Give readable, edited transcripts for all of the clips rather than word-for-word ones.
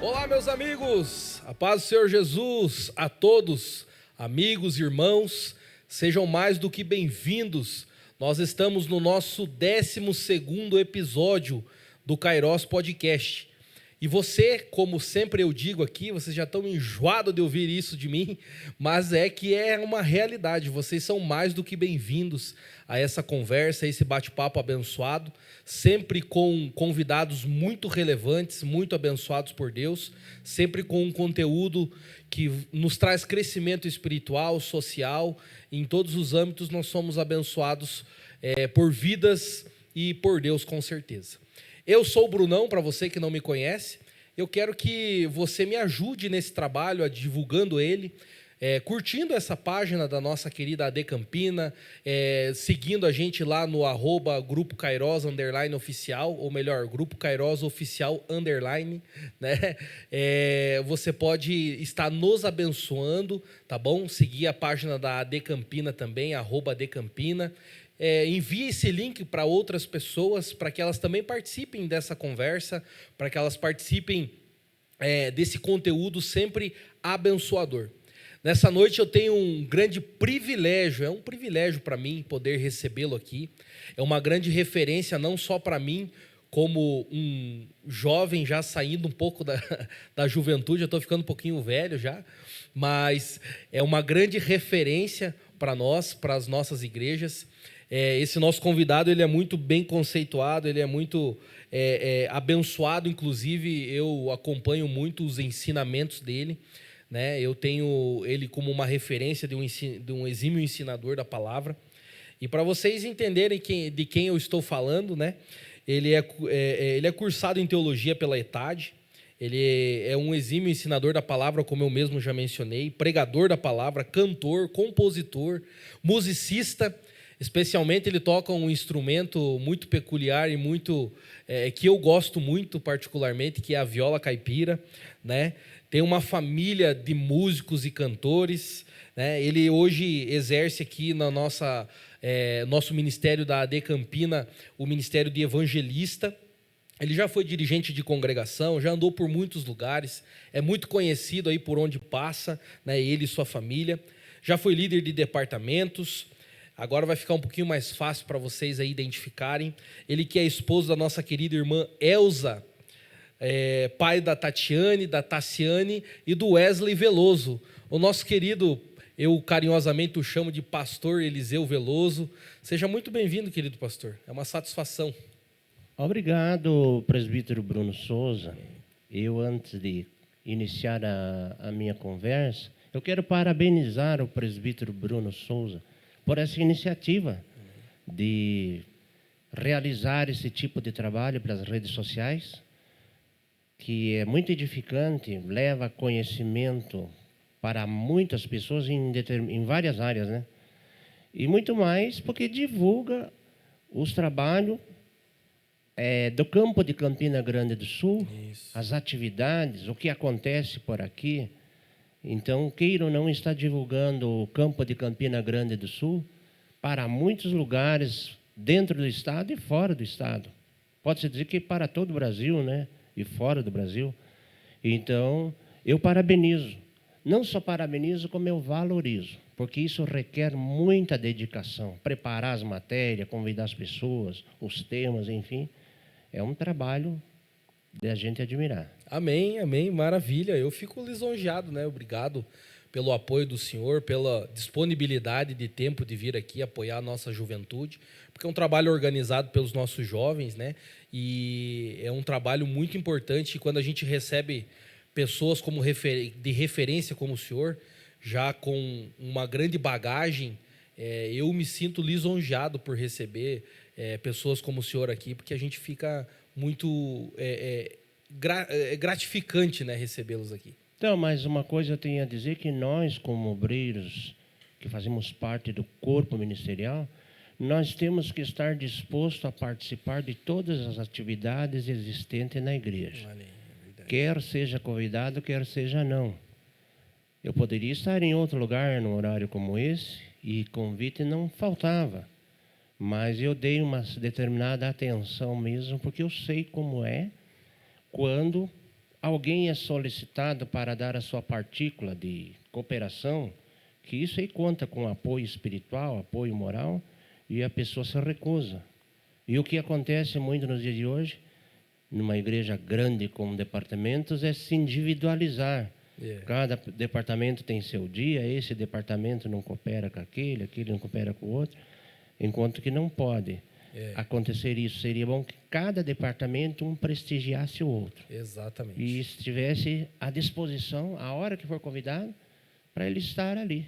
Olá, meus amigos, a paz do Senhor Jesus a todos, amigos e irmãos, sejam mais do que bem-vindos. Nós estamos no nosso 12º episódio do Kairos Podcast. E você, como sempre eu digo aqui, vocês já estão enjoados de ouvir isso de mim, mas é que é uma realidade, vocês são mais do que bem-vindos a essa conversa, a esse bate-papo abençoado, sempre com convidados muito relevantes, muito abençoados por Deus, sempre com um conteúdo que nos traz crescimento espiritual, social, em todos os âmbitos nós somos abençoados por vidas e por Deus com certeza. Eu sou o Brunão, para você que não me conhece, eu quero que você me ajude nesse trabalho, divulgando ele, curtindo essa página da nossa querida AD Campina, seguindo a gente lá no @Grupo Kairos _oficial, ou melhor, Grupo Kairos oficial _, né? Você pode estar nos abençoando, tá bom? Seguir a página da AD Campina também, @AD Campina. Envie esse link para outras pessoas, para que elas também participem dessa conversa, para que elas participem desse conteúdo sempre abençoador. Nessa noite eu tenho um grande privilégio, é um privilégio para mim poder recebê-lo aqui, é uma grande referência não só para mim, como um jovem já saindo um pouco da juventude, eu estou ficando um pouquinho velho já, mas é uma grande referência para nós, para as nossas igrejas. Esse nosso convidado ele é muito bem conceituado, ele é muito abençoado, inclusive eu acompanho muito os ensinamentos dele, né? Eu tenho ele como uma referência de um exímio ensinador da palavra. E para vocês entenderem de quem eu estou falando, né? Ele é cursado em teologia pela ETAD, ele é um exímio ensinador da palavra, como eu mesmo já mencionei, pregador da palavra, cantor, compositor, musicista. Especialmente ele toca um instrumento muito peculiar e muito que eu gosto muito particularmente, que é a viola caipira, né? Tem uma família de músicos e cantores, né? Ele hoje exerce aqui na nosso ministério da AD Campina, o ministério de evangelista. Ele já foi dirigente de congregação, já andou por muitos lugares, é muito conhecido aí por onde passa, né? Ele e sua família. Já foi líder de departamentos. Agora vai ficar um pouquinho mais fácil para vocês aí identificarem. Ele que é esposo da nossa querida irmã Elza, pai da Tatiane, da Tassiane e do Wesley Veloso. O nosso querido, eu carinhosamente o chamo de pastor Eliseu Veloso. Seja muito bem-vindo, querido pastor. É uma satisfação. Obrigado, presbítero Bruno Souza. Eu, antes de iniciar a minha conversa, eu quero parabenizar o presbítero Bruno Souza por essa iniciativa de realizar esse tipo de trabalho pelas redes sociais, que é muito edificante, leva conhecimento para muitas pessoas em várias áreas, né? E muito mais porque divulga os trabalhos do campo de Campina Grande do Sul, isso, as atividades, o que acontece por aqui. Então, queira ou não, está divulgando o campo de Campina Grande do Sul para muitos lugares dentro do estado e fora do estado. Pode-se dizer que para todo o Brasil, né? E fora do Brasil. Então, eu parabenizo. Não só parabenizo, como eu valorizo, porque isso requer muita dedicação. Preparar as matérias, convidar as pessoas, os temas, enfim. É um trabalho de a gente admirar. Amém, amém, maravilha. Eu fico lisonjeado, né? Obrigado pelo apoio do senhor, pela disponibilidade de tempo de vir aqui apoiar a nossa juventude, porque é um trabalho organizado pelos nossos jovens, né? E é um trabalho muito importante. E quando a gente recebe pessoas como de referência como o senhor, já com uma grande bagagem, eu me sinto lisonjeado por receber pessoas como o senhor aqui, porque a gente fica muito gratificante, né, recebê-los aqui. Então, mas uma coisa eu tenho a dizer, que nós, como obreiros, que fazemos parte do corpo ministerial, nós temos que estar dispostos a participar de todas as atividades existentes na igreja. Quer seja convidado, quer seja não. Eu poderia estar em outro lugar, num horário como esse, e convite não faltava. Mas eu dei uma determinada atenção mesmo, porque eu sei como é quando alguém é solicitado para dar a sua partícula de cooperação, que isso aí conta com apoio espiritual, apoio moral, e a pessoa se recusa. E o que acontece muito nos dias de hoje, numa igreja grande com departamentos, é se individualizar. Cada departamento tem seu dia, esse departamento não coopera com aquele não coopera com o outro, enquanto que não pode acontecer isso. Seria bom que cada departamento um prestigiasse o outro. Exatamente. E estivesse à disposição, a hora que for convidado, para ele estar ali.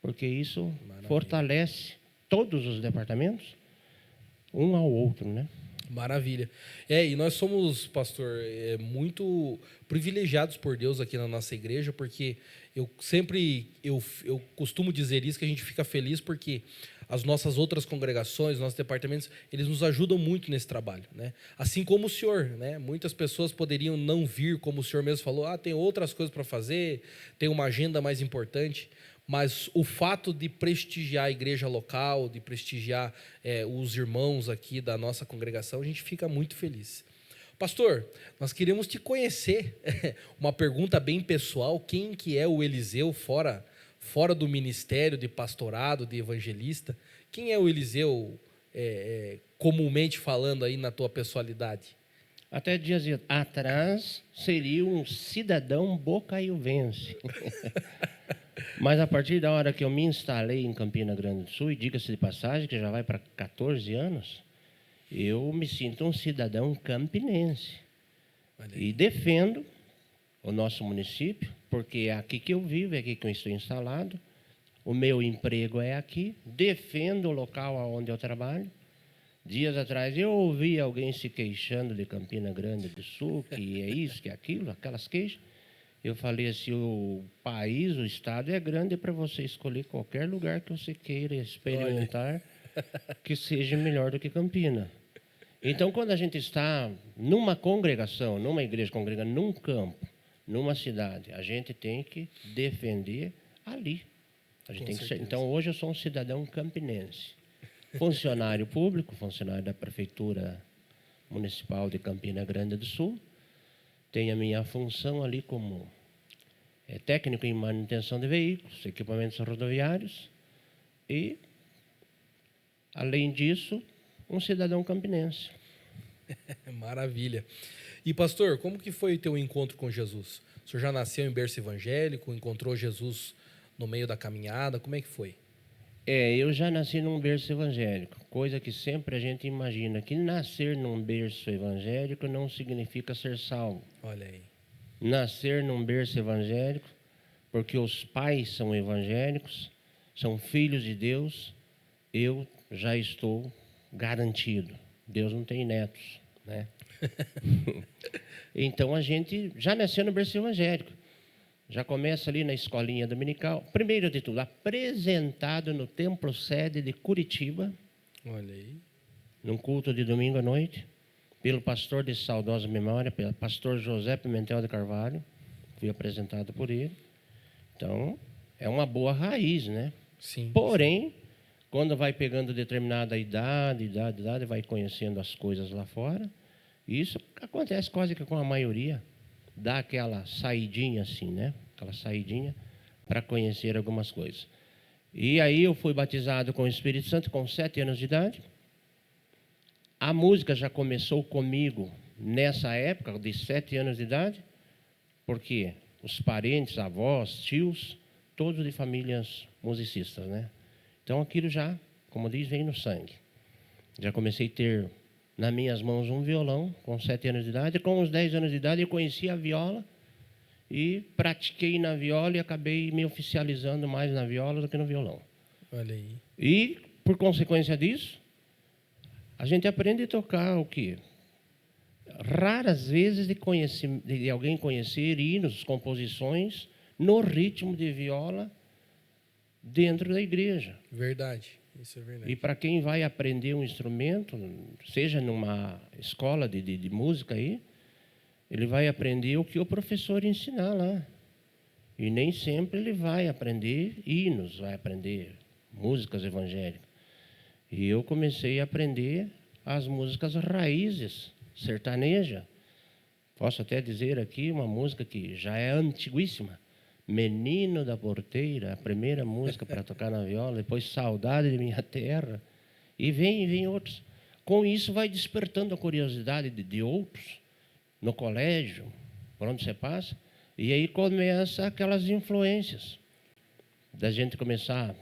Porque isso fortalece todos os departamentos, um ao outro, né? Maravilha. E nós somos, pastor, muito privilegiados por Deus aqui na nossa igreja, porque eu costumo dizer isso, que a gente fica feliz porque as nossas outras congregações, nossos departamentos, eles nos ajudam muito nesse trabalho, né? Assim como o senhor, né? Muitas pessoas poderiam não vir, como o senhor mesmo falou, tem outras coisas para fazer, tem uma agenda mais importante, mas o fato de prestigiar a igreja local, de prestigiar os irmãos aqui da nossa congregação, a gente fica muito feliz. Pastor, nós queríamos te conhecer. Uma pergunta bem pessoal: quem que é o Eliseu fora do ministério de pastorado, de evangelista? Quem é o Eliseu, comumente falando aí na tua pessoalidade? Até dias atrás, seria um cidadão bocaiuvense. Mas a partir da hora que eu me instalei em Campina Grande do Sul, e diga-se de passagem, que já vai para 14 anos, eu me sinto um cidadão campinense. E defendo o nosso município, porque é aqui que eu vivo, é aqui que eu estou instalado, o meu emprego é aqui, defendo o local onde eu trabalho. Dias atrás eu ouvi alguém se queixando de Campina Grande do Sul, que é isso, que é aquilo, aquelas queixas. Eu falei assim, o país, o estado é grande para você escolher qualquer lugar que você queira experimentar, que seja melhor do que Campina. Então, quando a gente está numa congregação, numa igreja congregando, num campo, numa cidade, a gente tem que defender ali. A gente tem que ser. Então, hoje eu sou um cidadão campinense. Funcionário público, funcionário da Prefeitura Municipal de Campina Grande do Sul. Tenho a minha função ali como técnico em manutenção de veículos, equipamentos rodoviários e, além disso, um cidadão campinense. Maravilha. E, pastor, como que foi o teu encontro com Jesus? O senhor já nasceu em berço evangélico, encontrou Jesus no meio da caminhada, como é que foi? Eu já nasci num berço evangélico, coisa que sempre a gente imagina, que nascer num berço evangélico não significa ser salvo. Olha aí. Nascer num berço evangélico, porque os pais são evangélicos, são filhos de Deus, eu já estou garantido. Deus não tem netos, né? Então a gente já nasceu no berço evangélico. Já começa ali na escolinha dominical. Primeiro de tudo, apresentado no Templo Sede de Curitiba. Olha aí. Num culto de domingo à noite, pelo pastor de saudosa memória, pelo pastor José Pimentel de Carvalho. Fui apresentado por ele. Então, é uma boa raiz, né? Sim. Porém, quando vai pegando determinada idade, vai conhecendo as coisas lá fora, isso acontece quase que com a maioria. Dá aquela saidinha assim, né? Aquela saidinha para conhecer algumas coisas. E aí eu fui batizado com o Espírito Santo com 7 anos de idade. A música já começou comigo nessa época, de 7 anos de idade, porque os parentes, avós, tios, todos de famílias musicistas, né? Então aquilo já, como diz, vem no sangue. Já comecei a ter nas minhas mãos um violão com 7 anos de idade. Com uns 10 anos de idade eu conheci a viola e pratiquei na viola e acabei me oficializando mais na viola do que no violão. Olha aí. E, por consequência disso, a gente aprende a tocar o quê? Raras vezes de alguém conhecer hinos, composições, no ritmo de viola dentro da igreja. Verdade. Isso é verdade. E para quem vai aprender um instrumento, seja numa escola de música aí, ele vai aprender o que o professor ensinar lá. E nem sempre ele vai aprender hinos, vai aprender músicas evangélicas. E eu comecei a aprender as músicas raízes, sertaneja, Posso até dizer aqui uma música que já é antiguíssima. Menino da Porteira, a primeira música para tocar na viola, depois Saudade de Minha Terra, e vem outros. Com isso vai despertando a curiosidade de outros, no colégio, por onde você passa, e aí começa aquelas influências, da gente começar a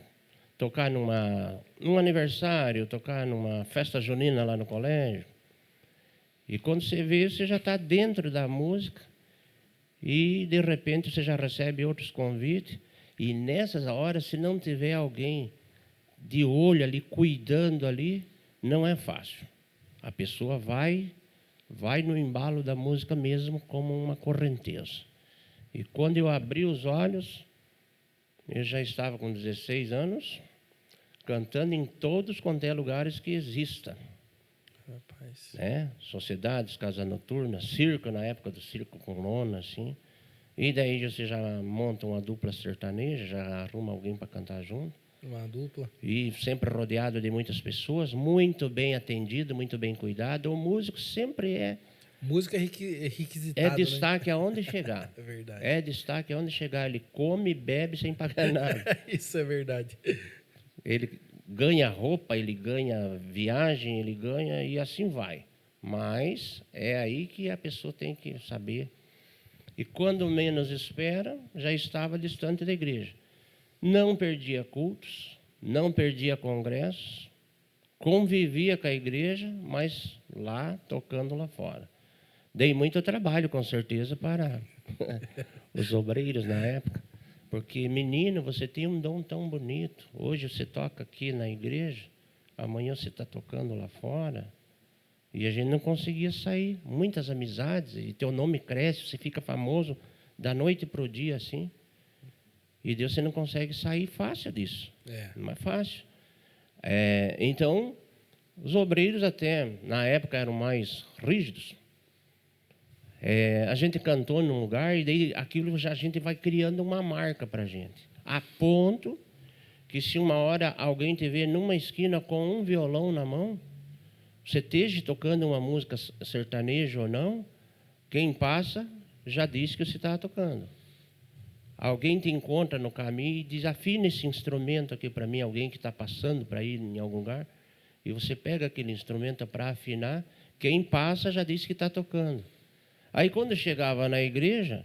tocar num aniversário, tocar numa festa junina lá no colégio, e quando você vê, você já está dentro da música, e, de repente, você já recebe outros convites. E, nessas horas, se não tiver alguém de olho ali, cuidando ali, não é fácil. A pessoa vai no embalo da música mesmo como uma correnteza. E, quando eu abri os olhos, eu já estava com 16 anos, cantando em todos quanto é lugares que exista. Rapaz. Né? Sociedades, casa noturna, circo, na época do circo com lona, assim. E daí você já monta uma dupla sertaneja, já arruma alguém para cantar junto. Uma dupla. E sempre rodeado de muitas pessoas, muito bem atendido, muito bem cuidado. O músico sempre é Música requisitada, destaque aonde chegar. É verdade. É destaque aonde chegar. Ele come e bebe sem pagar nada. Isso é verdade. Ele ganha roupa, ele ganha viagem, ele ganha e assim vai. Mas é aí que a pessoa tem que saber. E quando menos espera, já estava distante da igreja. Não perdia cultos, não perdia congressos, convivia com a igreja, mas lá, tocando lá fora. Dei muito trabalho, com certeza, para os obreiros na época. Porque, menino, você tem um dom tão bonito. Hoje você toca aqui na igreja, amanhã você está tocando lá fora. E a gente não conseguia sair. Muitas amizades, e teu nome cresce, você fica famoso da noite para o dia, assim. E Deus, você não consegue sair fácil disso. Não é fácil. Então, os obreiros até, na época, eram mais rígidos. A gente cantou num lugar e daí aquilo já a gente vai criando uma marca para a gente. A ponto que se uma hora alguém te vê numa esquina com um violão na mão, você esteja tocando uma música sertaneja ou não, quem passa já disse que você está tocando. Alguém te encontra no caminho e diz, afina esse instrumento aqui para mim, alguém que está passando para ir em algum lugar, e você pega aquele instrumento para afinar, quem passa já disse que está tocando. Aí, quando chegava na igreja,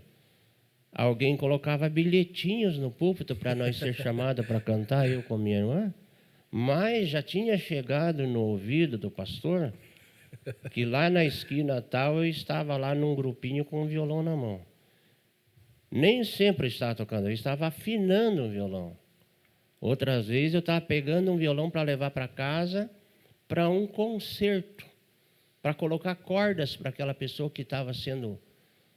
alguém colocava bilhetinhos no púlpito para nós ser chamados para cantar, eu com minha irmã, mas já tinha chegado no ouvido do pastor que lá na esquina tal eu estava lá num grupinho com um violão na mão. Nem sempre eu estava tocando, eu estava afinando o violão. Outras vezes eu estava pegando um violão para levar para casa para um concerto, para colocar cordas para aquela pessoa que estava sendo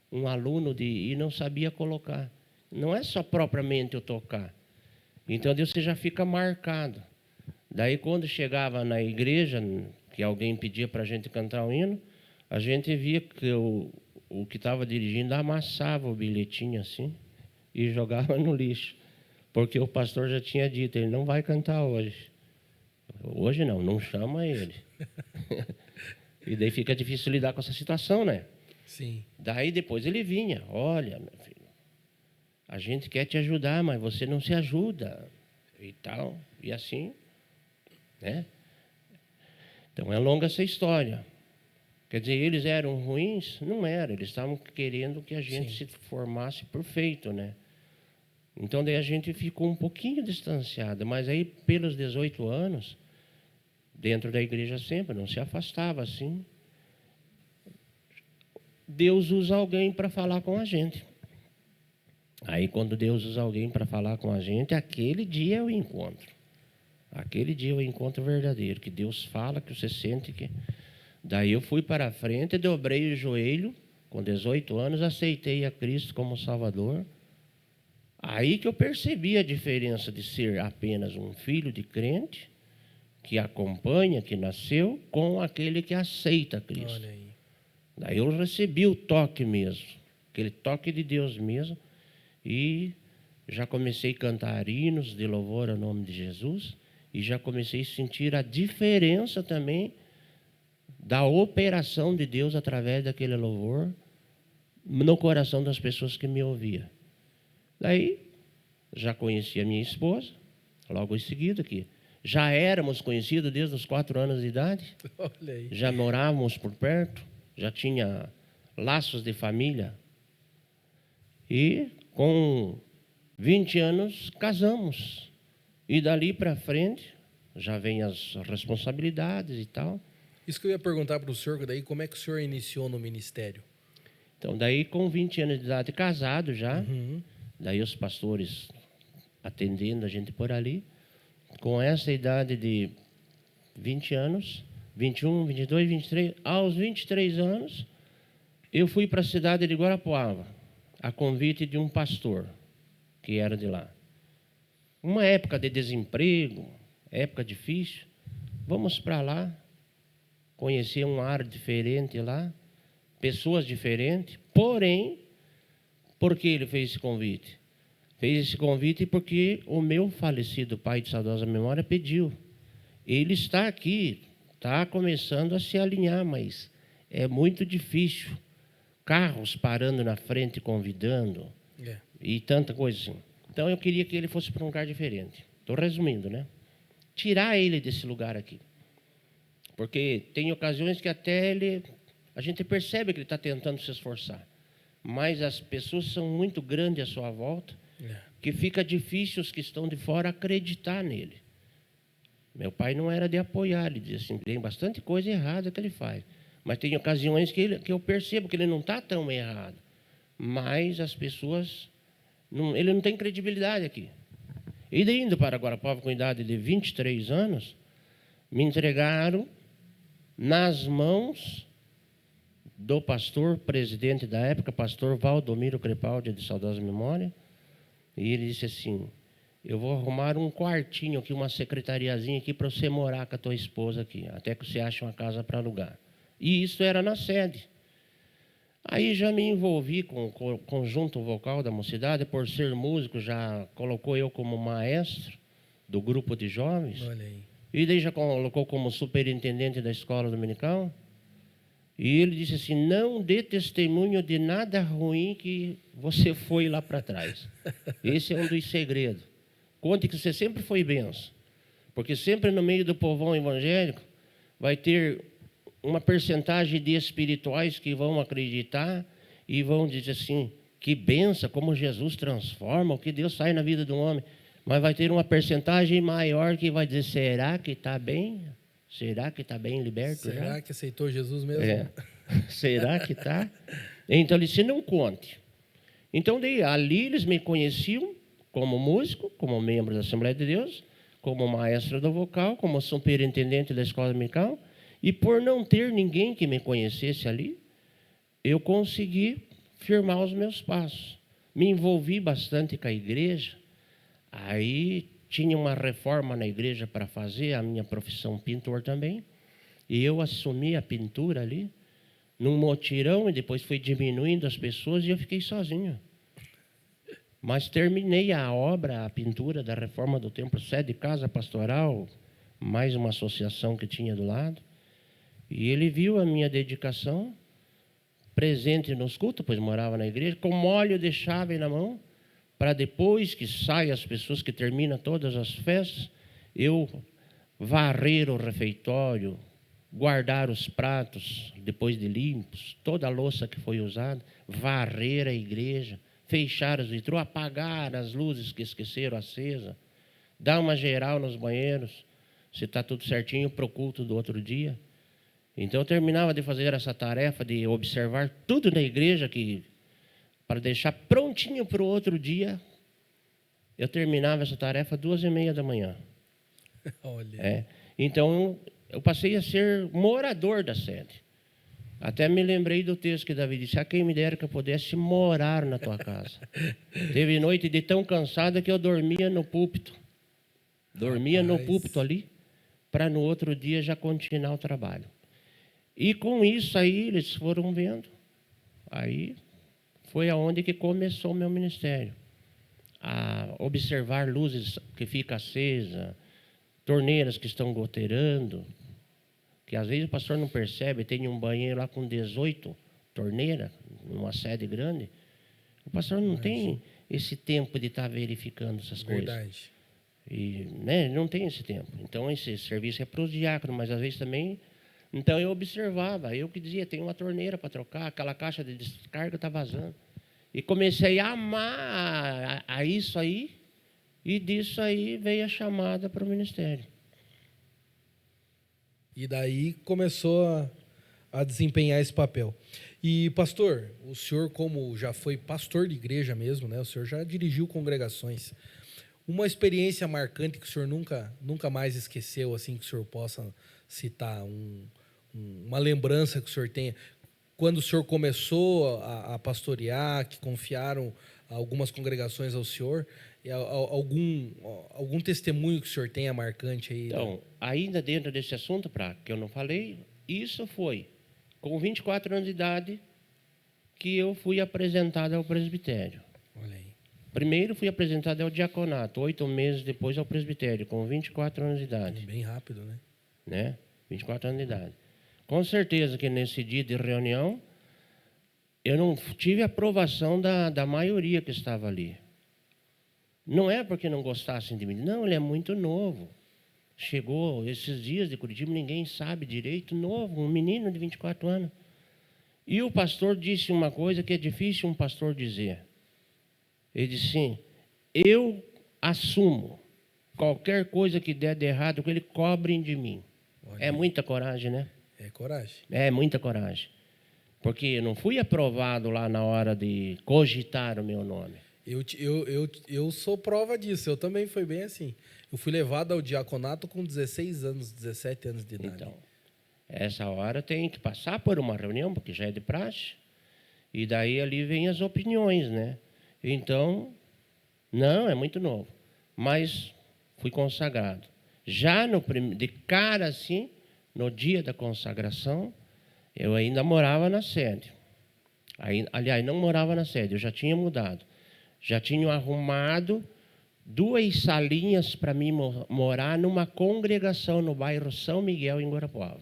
um aluno e não sabia colocar. Não é só propriamente eu tocar. Então, Deus, você já fica marcado. Daí, quando chegava na igreja, que alguém pedia para a gente cantar um hino, a gente via que o que estava dirigindo amassava o bilhetinho assim e jogava no lixo. Porque o pastor já tinha dito, ele não vai cantar hoje. Hoje não chama ele. E daí fica difícil lidar com essa situação, né? Sim. Daí depois ele vinha, olha, meu filho, a gente quer te ajudar, mas você não se ajuda e tal, e assim, né? Então é longa essa história. Quer dizer, eles eram ruins? Não eram, eles estavam querendo que a gente se formasse perfeito, né? Então daí a gente ficou um pouquinho distanciado, mas aí pelos 18 anos, dentro da igreja sempre, não se afastava assim. Deus usa alguém para falar com a gente. Aí quando Deus usa alguém para falar com a gente, aquele dia é o encontro. Aquele dia é o encontro verdadeiro, que Deus fala, que você sente que... Daí eu fui para a frente, dobrei o joelho, com 18 anos, aceitei a Cristo como Salvador. Aí que eu percebi a diferença de ser apenas um filho de crente, que acompanha, que nasceu, com aquele que aceita Cristo. Olha aí. Daí eu recebi o toque mesmo, aquele toque de Deus mesmo, e já comecei a cantar hinos de louvor ao nome de Jesus, e já comecei a sentir a diferença também da operação de Deus através daquele louvor no coração das pessoas que me ouviam. Daí, já conheci a minha esposa, logo em seguida, que já éramos conhecidos desde os 4 anos de idade. Olha aí. Já morávamos por perto, já tinha laços de família. E com 20 anos casamos. E dali para frente já vem as responsabilidades e tal. Isso que eu ia perguntar para o senhor, daí como é que o senhor iniciou no ministério? Então daí com 20 anos de idade casado já, Uhum. daí os pastores atendendo a gente por ali. Com essa idade de 20 anos, 21, 22, 23, aos 23 anos, eu fui para a cidade de Guarapuava, a convite de um pastor que era de lá. Uma época de desemprego, época difícil, vamos para lá, conhecer um ar diferente lá, pessoas diferentes, porém, por que ele fez esse convite? Fez esse convite porque o meu falecido pai de saudosa memória pediu. Ele está aqui, está começando a se alinhar, mas é muito difícil. Carros parando na frente, convidando, e tanta coisa assim. Então eu queria que ele fosse para um lugar diferente. Estou resumindo, né? Tirar ele desse lugar aqui. Porque tem ocasiões que até a gente percebe que ele está tentando se esforçar. Mas as pessoas são muito grandes à sua volta, que fica difícil os que estão de fora acreditar nele. Meu pai não era de apoiar, ele dizia assim, tem bastante coisa errada que ele faz. Mas tem ocasiões que eu percebo que ele não está tão errado. Mas as pessoas, ele não tem credibilidade aqui. E daí, indo para Guarapuava com idade de 23 anos, me entregaram nas mãos do pastor, presidente da época, pastor Valdomiro Crepaldi, de saudosa memória. E ele disse assim, eu vou arrumar um quartinho aqui, uma secretariazinha aqui para você morar com a tua esposa aqui, até que você ache uma casa para alugar. E isso era na sede. Aí já me envolvi com o conjunto vocal da mocidade, por ser músico, já colocou eu como maestro do grupo de jovens. Olha aí. E daí já colocou como superintendente da escola dominical. E ele disse assim, não dê testemunho de nada ruim que você foi lá para trás. Esse é um dos segredos. Conte que você sempre foi benção. Porque sempre no meio do povão evangélico vai ter uma percentagem de espirituais que vão acreditar e vão dizer assim, que benção, como Jesus transforma, o que Deus faz na vida do homem. Mas vai ter uma percentagem maior que vai dizer, será que está bem? Será que está bem liberto? Será que aceitou Jesus mesmo? É. Será que está? Então ele disse, não conte. Então daí, ali eles me conheciam como músico, como membro da Assembleia de Deus, como maestro do vocal, como superintendente da escola dominical. E por não ter ninguém que me conhecesse ali, eu consegui firmar os meus passos. Me envolvi bastante com a igreja. Aí tinha uma reforma na igreja para fazer, a minha profissão pintor também. E eu assumi a pintura ali, num motirão, e depois fui diminuindo as pessoas e eu fiquei sozinho. Mas terminei a obra, a pintura da reforma do templo, sede casa pastoral, mais uma associação que tinha do lado. E ele viu a minha dedicação, presente nos cultos, pois morava na igreja, com molho de chave na mão, para depois que saem as pessoas, que terminam todas as festas, eu varrer o refeitório, guardar os pratos depois de limpos, toda a louça que foi usada, varrer a igreja, fechar as vitrines, apagar as luzes que esqueceram acesa, dar uma geral nos banheiros, se está tudo certinho para o culto do outro dia. Então eu terminava de fazer essa tarefa de observar tudo na igreja, para deixar prontinho para o outro dia. Eu terminava essa tarefa 2h30 da manhã. Olha. Então eu passei a ser morador da sede. Até me lembrei do texto que Davi disse, quem me dera que eu pudesse morar na tua casa. Teve noite de tão cansada que eu dormia no púlpito. Dormia no púlpito ali, para no outro dia já continuar o trabalho. E com isso aí eles foram vendo. Aí foi aonde que começou o meu ministério. A observar luzes que ficam acesas, torneiras que estão goteirando, que às vezes o pastor não percebe, tem um banheiro lá com 18 torneiras, numa sede grande, o pastor não tem esse tempo de estar verificando essas coisas. Verdade. E, né, não tem esse tempo. Então, esse serviço é para os diáconos, mas às vezes também... Então, eu observava, eu que dizia, tem uma torneira para trocar, aquela caixa de descarga está vazando. E comecei a amar a isso aí, e disso aí veio a chamada para o ministério. E daí começou a desempenhar esse papel. E, pastor, o senhor, como já foi pastor de igreja mesmo, né? O senhor já dirigiu congregações. Uma experiência marcante que o senhor nunca mais esqueceu, assim, que o senhor possa citar, uma lembrança que o senhor tenha, quando o senhor começou a pastorear, que confiaram algumas congregações ao senhor, algum testemunho que o senhor tenha marcante aí? Então, ainda dentro desse assunto, que eu não falei, isso foi com 24 anos de idade que eu fui apresentado ao presbitério. Olha aí. Primeiro fui apresentado ao diaconato, 8 meses depois ao presbitério, com 24 anos de idade. Bem rápido, né? 24 anos de idade. Com certeza que nesse dia de reunião, eu não tive aprovação da maioria que estava ali. Não é porque não gostassem de mim, não, ele é muito novo. Chegou esses dias de Curitiba, ninguém sabe direito, novo, um menino de 24 anos. E o pastor disse uma coisa que é difícil um pastor dizer. Ele disse assim, eu assumo qualquer coisa que der de errado, que ele cobrem de mim. Olha. É muita coragem, né? É coragem. É muita coragem. Porque eu não fui aprovado lá na hora de cogitar o meu nome. Eu sou prova disso, eu também fui bem assim. Eu fui levado ao diaconato com 16 anos, 17 anos de idade. Então, essa hora tem que passar por uma reunião, porque já é de praxe, e daí ali vem as opiniões, né? Então, não, é muito novo. Mas fui consagrado. Já de cara assim, no dia da consagração, eu ainda morava na sede. Aliás, não morava na sede, eu já tinha mudado. Já tinham arrumado 2 salinhas para mim morar numa congregação no bairro São Miguel, em Guarapuava.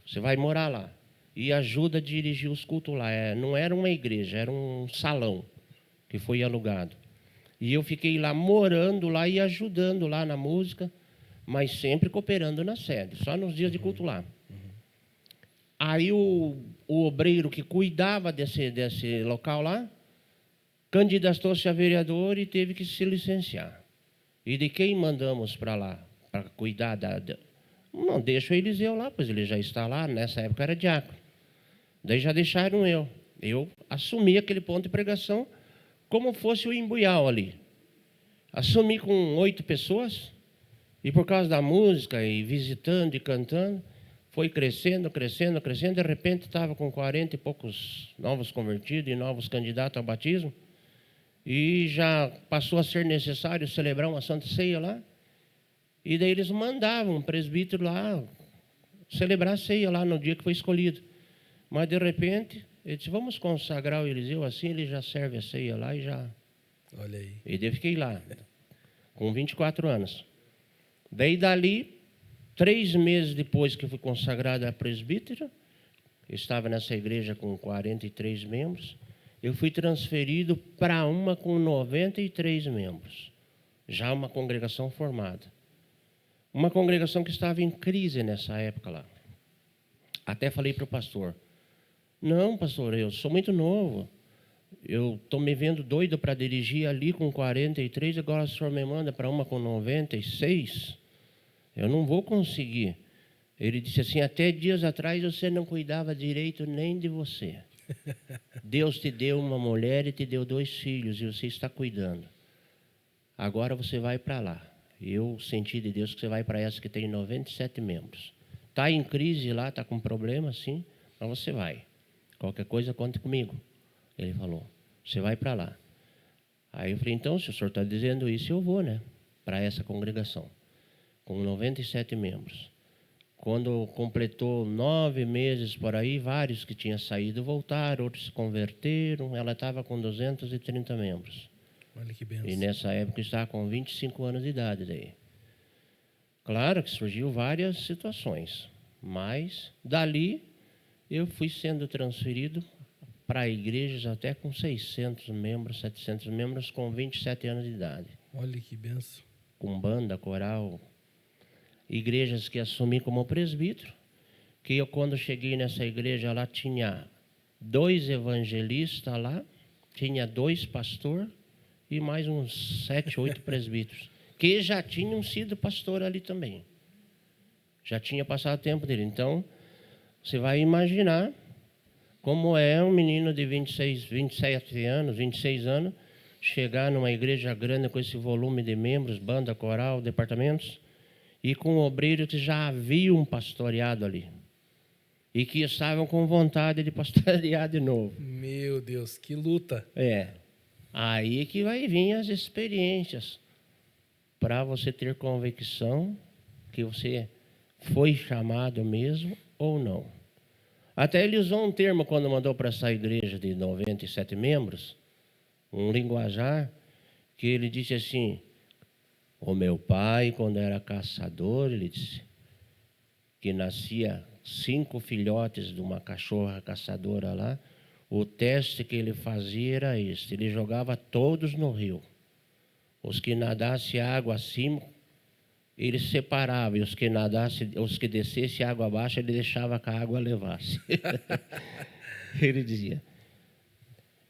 Você vai morar lá. E ajuda a dirigir os cultos lá. Não era uma igreja, era um salão que foi alugado. E eu fiquei lá morando lá e ajudando lá na música, mas sempre cooperando na sede, só nos dias de culto lá. Aí o obreiro que cuidava desse local lá, candidatou-se a vereador e teve que se licenciar. E de quem mandamos para lá? Para cuidar Não, deixa o Eliseu lá, pois ele já está lá, nessa época era diácono. Daí já deixaram eu. Eu assumi aquele ponto de pregação como fosse o embuial ali. Assumi com 8 pessoas, e por causa da música, e visitando e cantando, foi crescendo, crescendo, crescendo. De repente estava com 40 e poucos novos convertidos e novos candidatos ao batismo. E já passou a ser necessário celebrar uma Santa Ceia lá. E daí eles mandavam um presbítero lá celebrar a ceia lá no dia que foi escolhido. Mas de repente, ele disse, vamos consagrar o Eliseu assim, ele já serve a ceia lá e já... Olha aí. E daí eu fiquei lá, com 24 anos. Daí dali, 3 meses depois que eu fui consagrado a presbítero, eu estava nessa igreja com 43 membros, eu fui transferido para uma com 93 membros. Já uma congregação formada. Uma congregação que estava em crise nessa época lá. Até falei para o pastor, não, pastor, eu sou muito novo. Eu estou me vendo doido para dirigir ali com 43, agora o senhor me manda para uma com 96. Eu não vou conseguir. Ele disse assim, até dias atrás você não cuidava direito nem de você. Deus te deu uma mulher e te deu 2 filhos e você está cuidando. Agora você vai para lá. Eu senti de Deus que você vai para essa que tem 97 membros. Está em crise lá, está com problema, sim, mas você vai. Qualquer coisa, conte comigo. Ele falou, você vai para lá. Aí eu falei, então, se o senhor está dizendo isso, eu vou, né? Para essa congregação, com 97 membros. Quando completou 9 meses por aí, vários que tinham saído voltaram, outros se converteram. Ela estava com 230 membros. Olha que benção. E nessa época estava com 25 anos de idade daí. Claro que surgiu várias situações, mas dali eu fui sendo transferido para igrejas até com 600 membros, 700 membros, com 27 anos de idade. Olha que benção. Com banda, coral. Igrejas que assumi como presbítero, que eu, quando cheguei nessa igreja lá, tinha 2 evangelistas lá, tinha 2 pastores e mais uns 7, 8 presbíteros, que já tinham sido pastor ali também. Já tinha passado o tempo dele. Então, você vai imaginar como é um menino de 27 anos, 26 anos, chegar numa igreja grande com esse volume de membros, banda, coral, departamentos, e com obreiros que já haviam pastoreado ali. E que estavam com vontade de pastorear de novo. Meu Deus, que luta. Aí que vai vir as experiências, para você ter convicção que você foi chamado mesmo ou não. Até ele usou um termo quando mandou para essa igreja de 97 membros, um linguajar, que ele disse assim: o meu pai, quando era caçador, ele disse que nascia 5 filhotes de uma cachorra caçadora lá, o teste que ele fazia era este: ele jogava todos no rio. Os que nadassem água acima, ele separava, e os que nadassem, os que descessem água abaixo, ele deixava que a água levasse. Ele dizia.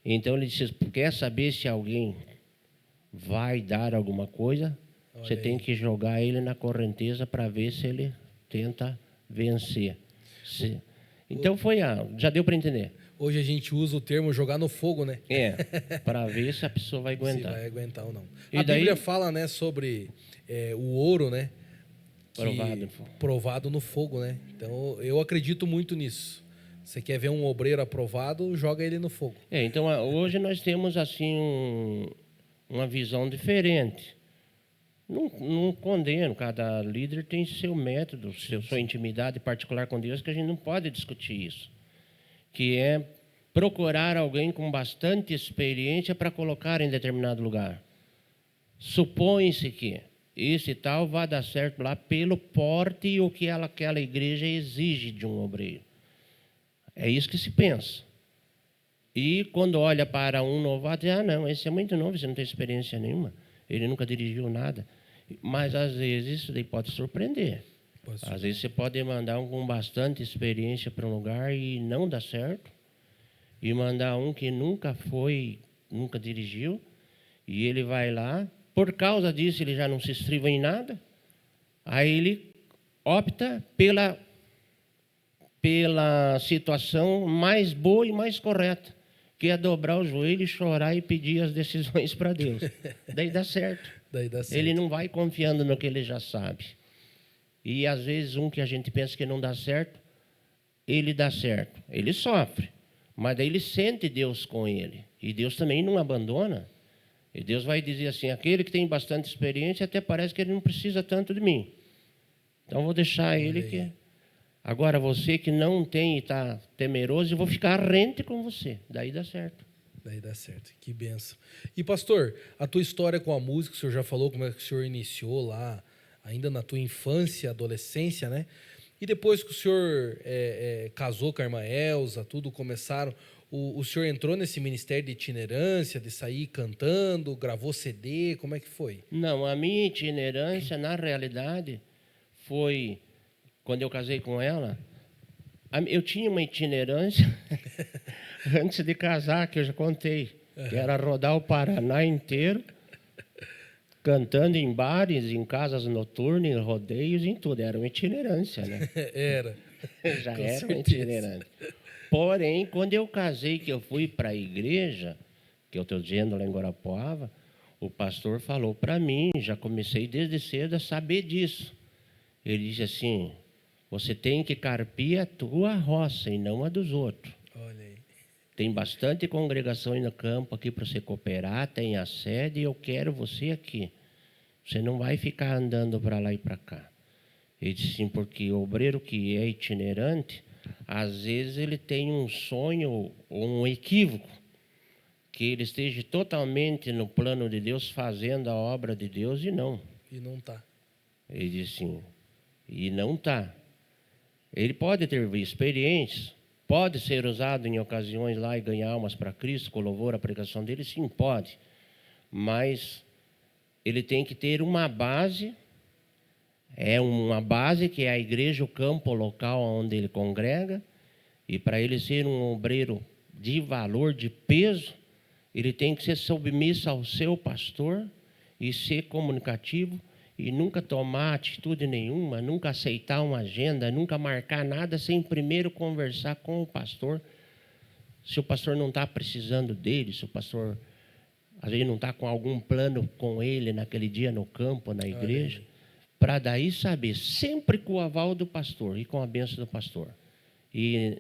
Então ele disse: quer saber se alguém vai dar alguma coisa? Olha Você aí. tem que jogar ele na correnteza para ver se ele tenta vencer. Então já deu para entender. Hoje a gente usa o termo jogar no fogo, né? Para ver se a pessoa vai aguentar. Se vai aguentar ou não. E A daí, Bíblia fala, né, sobre o ouro, né? Provado no fogo, né? Então eu acredito muito nisso. Você quer ver um obreiro aprovado, joga ele no fogo. Então hoje nós temos assim uma visão diferente. Não condeno, cada líder tem seu método, sua intimidade particular com Deus, que a gente não pode discutir isso. Que é procurar alguém com bastante experiência para colocar em determinado lugar. Supõe-se que esse tal vai dar certo lá pelo porte e o que aquela igreja exige de um obreiro. É isso que se pensa. E quando olha para um novato, diz: não, esse é muito novo, você não tem experiência nenhuma. Ele nunca dirigiu nada. Mas, às vezes, isso daí pode surpreender. Às vezes, você pode mandar um com bastante experiência para um lugar e não dá certo. E mandar um que nunca dirigiu, e ele vai lá. Por causa disso, ele já não se estriba em nada. Aí ele opta pela situação mais boa e mais correta, que é dobrar o joelho e chorar e pedir as decisões para Deus. Daí dá certo. Ele não vai confiando no que ele já sabe. E às vezes um que a gente pensa que não dá certo, ele dá certo. Ele sofre, mas daí ele sente Deus com ele. E Deus também não abandona. E Deus vai dizer assim: aquele que tem bastante experiência, até parece que ele não precisa tanto de mim. Então vou deixar ele que... Agora você que não tem e está temeroso, eu vou ficar rente com você. Daí dá certo. Que benção. E pastor, a tua história com a música, o senhor já falou como é que o senhor iniciou lá, ainda na tua infância, adolescência, né? E depois que o senhor casou com a irmã Elza, tudo começaram, o senhor entrou nesse ministério de itinerância, de sair cantando, gravou CD, como é que foi? Não, a minha itinerância, na realidade, foi quando eu casei com ela. Eu tinha uma itinerância antes de casar, que eu já contei, que era rodar o Paraná inteiro, cantando em bares, em casas noturnas, em rodeios, em tudo. Era uma itinerância, né? Já Com era certeza. uma itinerância. Porém, quando eu casei, que eu fui para a igreja, que eu estou dizendo lá em Guarapuava, o pastor falou para mim, já comecei desde cedo a saber disso. Ele disse assim: você tem que carpir a tua roça e não a dos outros. Olha aí. Tem bastante congregação aí no campo aqui para você cooperar, tem a sede e eu quero você aqui. Você não vai ficar andando para lá e para cá. Ele disse sim, porque o obreiro que é itinerante, às vezes ele tem um sonho ou um equívoco, que ele esteja totalmente no plano de Deus, fazendo a obra de Deus, e não. E não está. Ele disse sim, e não está. Ele pode ter experiências, Pode ser usado em ocasiões lá e ganhar almas para Cristo, com louvor à pregação dele? Sim, pode. Mas ele tem que ter uma base, que é a igreja, o campo, o local onde ele congrega, e para ele ser um obreiro de valor, de peso, ele tem que ser submisso ao seu pastor e ser comunicativo e nunca tomar atitude nenhuma, nunca aceitar uma agenda, nunca marcar nada sem primeiro conversar com o pastor. Se o pastor não está precisando dele, se o pastor às vezes não está com algum plano com ele naquele dia no campo, na igreja, para daí saber, sempre com o aval do pastor e com a bênção do pastor. E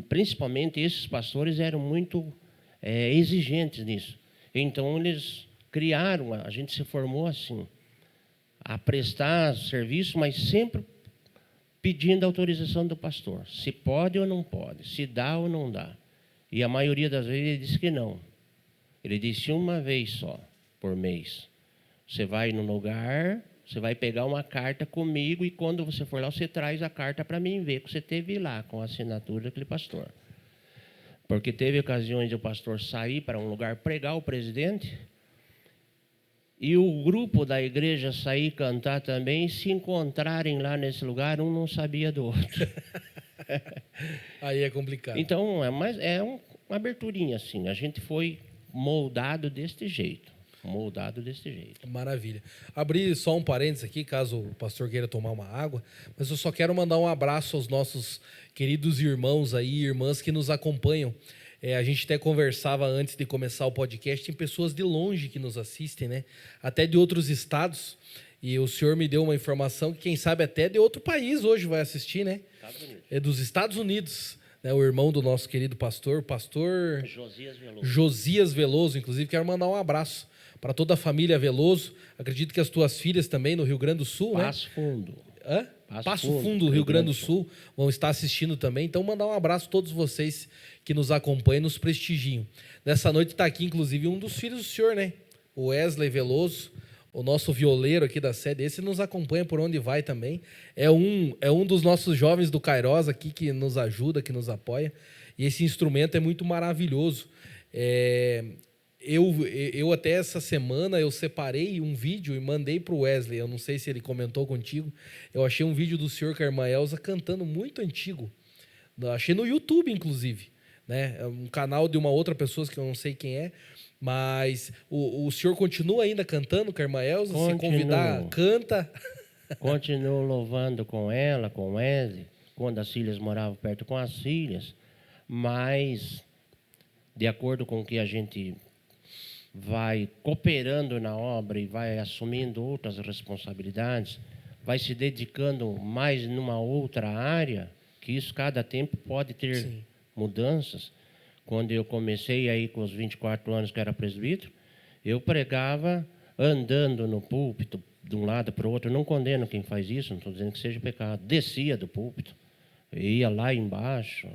principalmente esses pastores eram muito exigentes nisso. Então eles criaram, a gente se formou assim, a prestar serviço, mas sempre pedindo a autorização do pastor. Se pode ou não pode, se dá ou não dá. E a maioria das vezes ele disse que não. Ele disse uma vez só, por mês. Você vai no lugar, você vai pegar uma carta comigo e quando você for lá, você traz a carta para mim ver que você teve lá com a assinatura daquele pastor. Porque teve ocasiões de o pastor sair para um lugar pregar o presidente e o grupo da igreja sair cantar também, se encontrarem lá nesse lugar, um não sabia do outro. Aí é complicado. Então, uma aberturinha assim. A gente foi moldado deste jeito. Maravilha. Abrir só um parênteses aqui, caso o pastor queira tomar uma água, mas eu só quero mandar um abraço aos nossos queridos irmãos aí, irmãs que nos acompanham. A gente até conversava antes de começar o podcast, tem pessoas de longe que nos assistem, né? Até de outros estados. E o senhor me deu uma informação que quem sabe até de outro país hoje vai assistir, né? É dos Estados Unidos. Né, o irmão do nosso querido pastor, o pastor Josias Veloso. Inclusive, quero mandar um abraço para toda a família Veloso. Acredito que as tuas filhas também no Rio Grande do Sul, Passo Fundo. Hã? Passo Fundo, Rio Grande do Sul, vão estar assistindo também. Então, mandar um abraço a todos vocês que nos acompanham e nos prestigiam. Nessa noite está aqui, inclusive, um dos filhos do senhor, né? O Wesley Veloso, o nosso violeiro aqui da sede. Esse nos acompanha por onde vai também. É um dos nossos jovens do Kairos aqui que nos ajuda, que nos apoia. E esse instrumento é muito maravilhoso. Eu até essa semana eu separei um vídeo e mandei para o Wesley. Eu não sei se ele comentou contigo. Eu achei um vídeo do senhor com a irmã Elza cantando muito antigo. Achei no YouTube, inclusive. Né? É um canal de uma outra pessoa que eu não sei quem é. Mas o senhor continua ainda cantando com a irmã Elza? Se convidar, canta? Continuo louvando com ela, com o Wesley, quando as filhas moravam perto com as filhas. Mas, de acordo com o que a gente vai cooperando na obra e vai assumindo outras responsabilidades, vai se dedicando mais numa outra área, que isso cada tempo pode ter mudanças. Quando eu comecei aí com os 24 anos que era presbítero, eu pregava andando no púlpito, de um lado para o outro. Eu não condeno quem faz isso, não estou dizendo que seja pecado. Descia do púlpito, ia lá embaixo,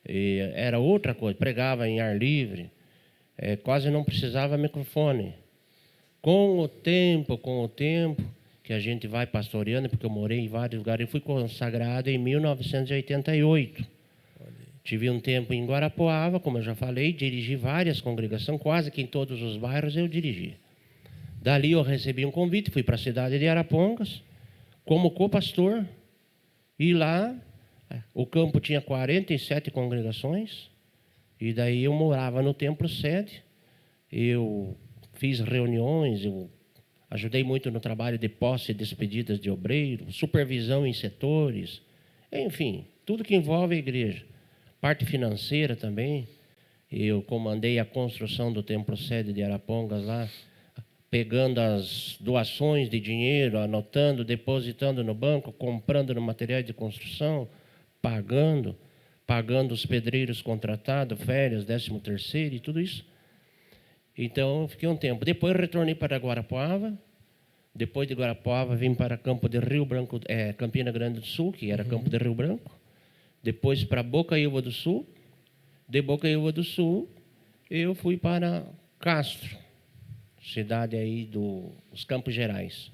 era outra coisa. Pregava em ar livre, quase não precisava microfone. Com o tempo que a gente vai pastoreando, porque eu morei em vários lugares, eu fui consagrado em 1988. Tive um tempo em Guarapuava, como eu já falei, dirigi várias congregações, quase que em todos os bairros eu dirigi. Dali eu recebi um convite, fui para a cidade de Arapongas, como co-pastor, e lá o campo tinha 47 congregações, e daí eu morava no templo sede, eu fiz reuniões, eu ajudei muito no trabalho de posse e despedidas de obreiros, supervisão em setores, enfim, tudo que envolve a igreja. Parte financeira também, eu comandei a construção do templo sede de Arapongas lá, pegando as doações de dinheiro, anotando, depositando no banco, comprando no material de construção, pagando os pedreiros contratados, férias, 13º e tudo isso. Então, eu fiquei um tempo. Depois eu retornei para Guarapuava. Depois de Guarapuava, vim para Campo de Rio Branco, Campina Grande do Sul, que era Campo de Rio Branco. Depois para Bocaiúva do Sul. De Bocaiúva do Sul, eu fui para Castro, cidade aí dos Campos Gerais.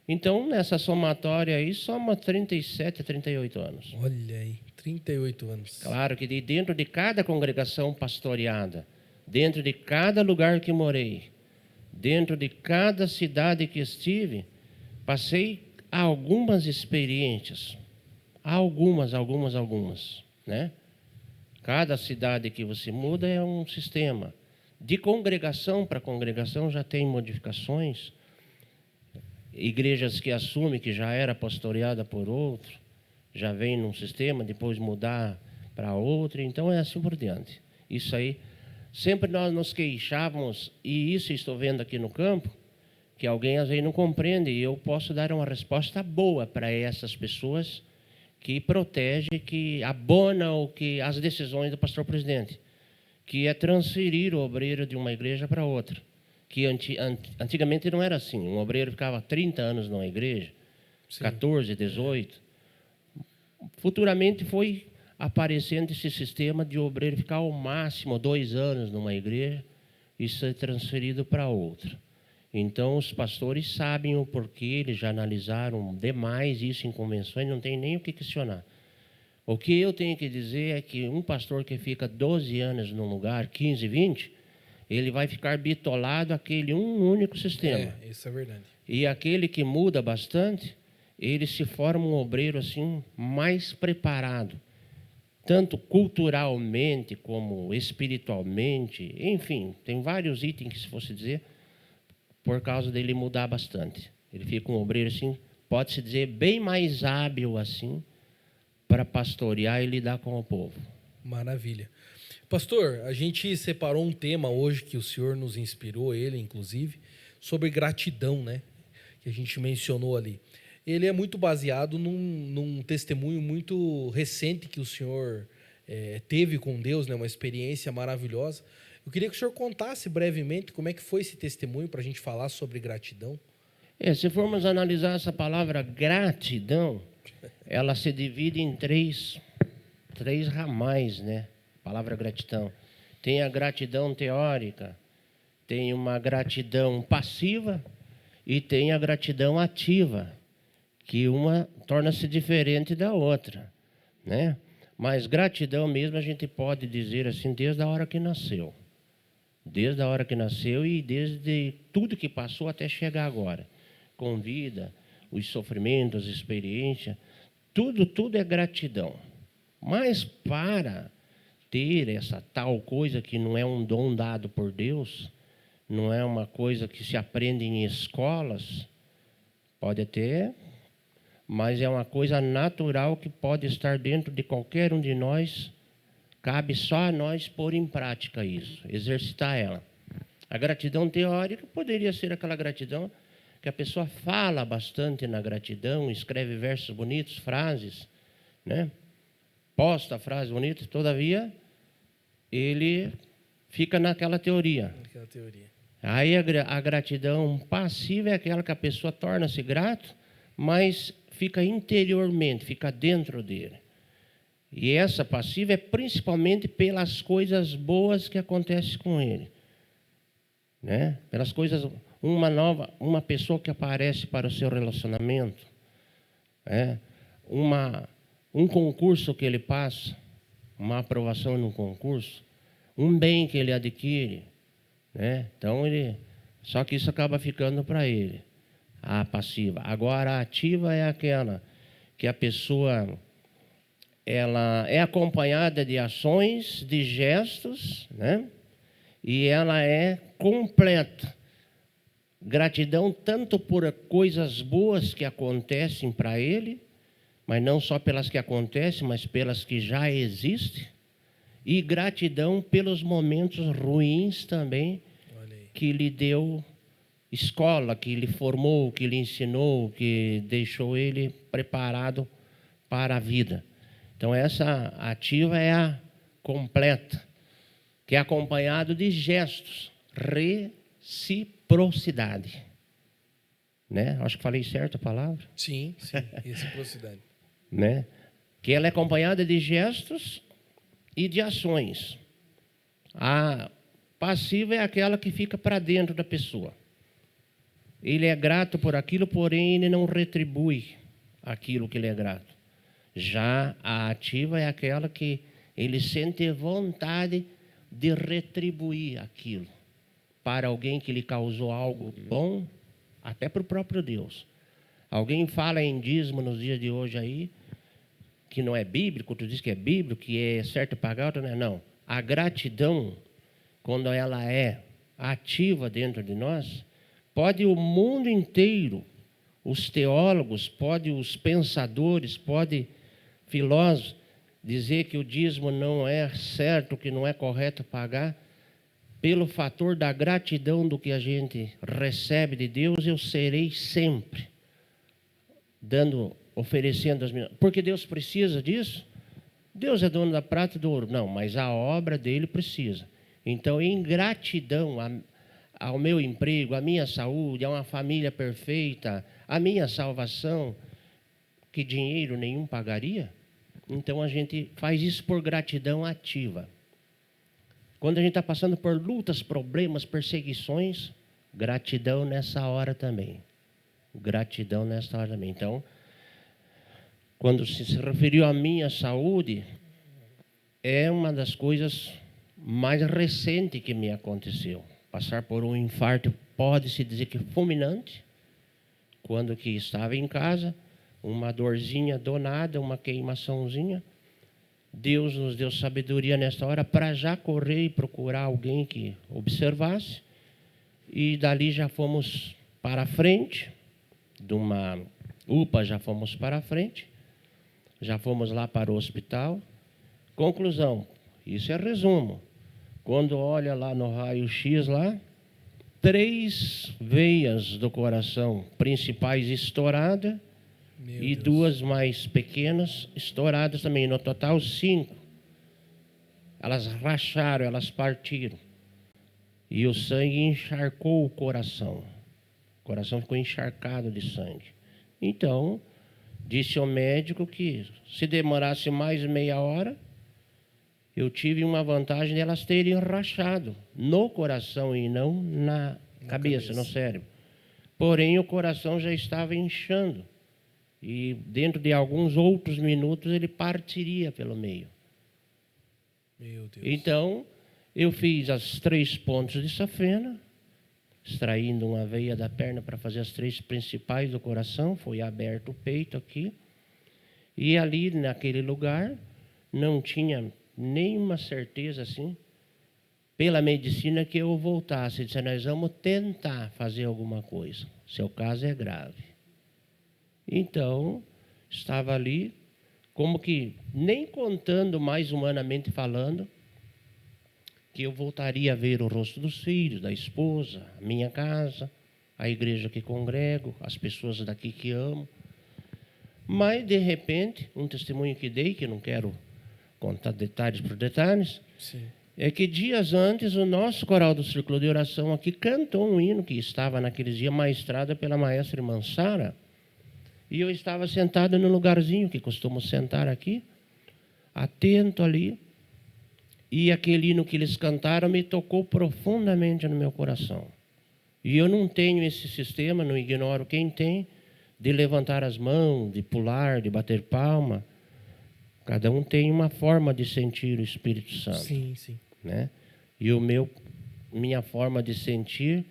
Então, nessa somatória aí, soma 37, 38 anos. Olha aí, 38 anos. Claro que dentro de cada congregação pastoreada, dentro de cada lugar que morei, dentro de cada cidade que estive, passei algumas experiências. Algumas, né? Cada cidade que você muda é um sistema. De congregação para congregação já tem modificações. Igrejas que assumem que já era pastoreada por outro, já vem num sistema, depois mudar para outro, então é assim por diante. Isso aí, sempre nós nos queixávamos, e isso estou vendo aqui no campo, que alguém às vezes não compreende, e eu posso dar uma resposta boa para essas pessoas que protegem, que abonam as decisões do pastor presidente, que é transferir o obreiro de uma igreja para outra. Que antigamente não era assim. Um obreiro ficava 30 anos numa igreja, sim, 14, 18. Futuramente foi aparecendo esse sistema de obreiro ficar ao máximo 2 anos numa igreja e ser transferido para outra. Então, os pastores sabem o porquê, eles já analisaram demais isso em convenções, não tem nem o que questionar. O que eu tenho que dizer é que um pastor que fica 12 anos num lugar, 15, 20, ele vai ficar bitolado àquele único sistema. Isso é verdade. E aquele que muda bastante, ele se forma um obreiro assim mais preparado, tanto culturalmente como espiritualmente, enfim, tem vários itens que se fosse dizer, por causa dele mudar bastante. Ele fica um obreiro assim, pode-se dizer, bem mais hábil assim, para pastorear e lidar com o povo. Maravilha. Pastor, a gente separou um tema hoje que o senhor nos inspirou, ele inclusive, sobre gratidão, né? Que a gente mencionou ali. Ele é muito baseado num testemunho muito recente que o senhor teve com Deus, né? Uma experiência maravilhosa. Eu queria que o senhor contasse brevemente como é que foi esse testemunho para a gente falar sobre gratidão. Se formos analisar essa palavra gratidão, ela se divide em três ramais, né? A palavra gratidão. Tem a gratidão teórica, tem uma gratidão passiva e tem a gratidão ativa, que uma torna-se diferente da outra, né? Mas gratidão mesmo a gente pode dizer assim desde a hora que nasceu. Desde a hora que nasceu e desde tudo que passou até chegar agora. Com vida, os sofrimentos, as experiências, tudo é gratidão. Mas para ter essa tal coisa que não é um dom dado por Deus, não é uma coisa que se aprende em escolas, pode ter, mas é uma coisa natural que pode estar dentro de qualquer um de nós. Cabe só a nós pôr em prática isso, exercitar ela. A gratidão teórica poderia ser aquela gratidão que a pessoa fala bastante na gratidão, escreve versos bonitos, frases, né? Posta frases bonitas, todavia, ele fica naquela teoria. Aí a gratidão passiva é aquela que a pessoa torna-se grato, mas fica interiormente, fica dentro dele. E essa passiva é principalmente pelas coisas boas que acontecem com ele, né? Pelas coisas, uma pessoa que aparece para o seu relacionamento, né? Um concurso que ele passa, uma aprovação num concurso, um bem que ele adquire, né? Então só que isso acaba ficando para ele, a passiva. Agora a ativa é aquela que a pessoa ela é acompanhada de ações, de gestos, né? E ela é completa. Gratidão tanto por coisas boas que acontecem para ele, mas não só pelas que acontecem, mas pelas que já existem. E gratidão pelos momentos ruins também, que lhe deu escola, que lhe formou, que lhe ensinou, que deixou ele preparado para a vida. Então, essa ativa é a completa, que é acompanhado de gestos, reciprocidade. Né? Acho que falei certo a palavra. Sim, reciprocidade. Né? Que ela é acompanhada de gestos e de ações. A passiva é aquela que fica para dentro da pessoa. ele é grato por aquilo, porém ele não retribui aquilo que ele é grato. Já a ativa é aquela que ele sente vontade de retribuir aquilo para alguém que lhe causou algo bom, até para o próprio Deus. Alguém fala em dízimo nos dias de hoje aí, que não é bíblico, tu diz que é bíblico, que é certo pagar, outro não é. Não. A gratidão, quando ela é ativa dentro de nós, pode o mundo inteiro, os teólogos, pode os pensadores, pode filósofos, dizer que o dízimo não é certo, que não é correto pagar, pelo fator da gratidão do que a gente recebe de Deus, eu serei sempre oferecendo as minhas... Porque Deus precisa disso? Deus é dono da prata e do ouro. Não, mas a obra dele precisa. Então, em gratidão ao meu emprego, à minha saúde, a uma família perfeita, à minha salvação, que dinheiro nenhum pagaria, então a gente faz isso por gratidão ativa. Quando a gente está passando por lutas, problemas, perseguições, gratidão nessa hora também. Gratidão nessa hora também. Então, quando se referiu à minha saúde, é uma das coisas mais recentes que me aconteceu. Passar por um infarto pode-se dizer que fulminante, quando que estava em casa, uma dorzinha do nada, uma queimaçãozinha. Deus nos deu sabedoria nesta hora para já correr e procurar alguém que observasse. E dali já fomos para a frente, de uma UPA já fomos para a frente, já fomos lá para o hospital. Conclusão, isso é resumo. Quando olha lá no raio-x lá, 3 veias do coração principais estouradas, e 2 mais pequenas estouradas também. No total, 5. Elas racharam, elas partiram. E o sangue encharcou o coração. O coração ficou encharcado de sangue. Então, disse ao médico que se demorasse mais meia hora, eu tive uma vantagem de elas terem rachado no coração e não na cabeça, no cérebro. Porém, o coração já estava inchando. E dentro de alguns outros minutos ele partiria pelo meio. Meu Deus. Então, eu fiz as 3 pontes de safena, extraindo uma veia da perna para fazer as 3 principais do coração. Foi aberto o peito aqui. E ali, naquele lugar, não tinha nenhuma certeza, assim, pela medicina, que eu voltasse. Disse, nós vamos tentar fazer alguma coisa. Seu caso é grave. Então, estava ali, como que nem contando mais humanamente falando, que eu voltaria a ver o rosto dos filhos, da esposa, a minha casa, a igreja que congrego, as pessoas daqui que amo. Mas, de repente, um testemunho que dei, que não quero contar detalhes por detalhes, Sim. é que dias antes o nosso coral do Círculo de Oração aqui cantou um hino que estava naqueles dias maestrada pela maestra irmã Sara. E eu estava sentado no lugarzinho que costumo sentar aqui, atento ali, e aquele hino que eles cantaram me tocou profundamente no meu coração. E eu não tenho esse sistema, não ignoro quem tem, de levantar as mãos, de pular, de bater palma. Cada um tem uma forma de sentir o Espírito Santo. Sim, sim. Né? E minha forma de sentir,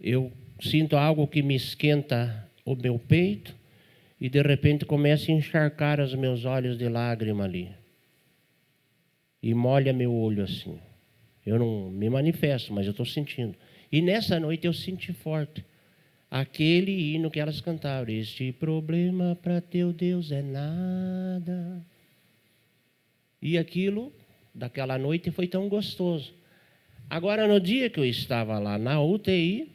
eu sinto algo que me esquenta o meu peito, e de repente começa a encharcar os meus olhos de lágrima ali. E molha meu olho assim. Eu não me manifesto, mas eu estou sentindo. E nessa noite eu senti forte aquele hino que elas cantaram. Este problema para teu Deus é nada. E aquilo, daquela noite, foi tão gostoso. Agora, no dia que eu estava lá na UTI,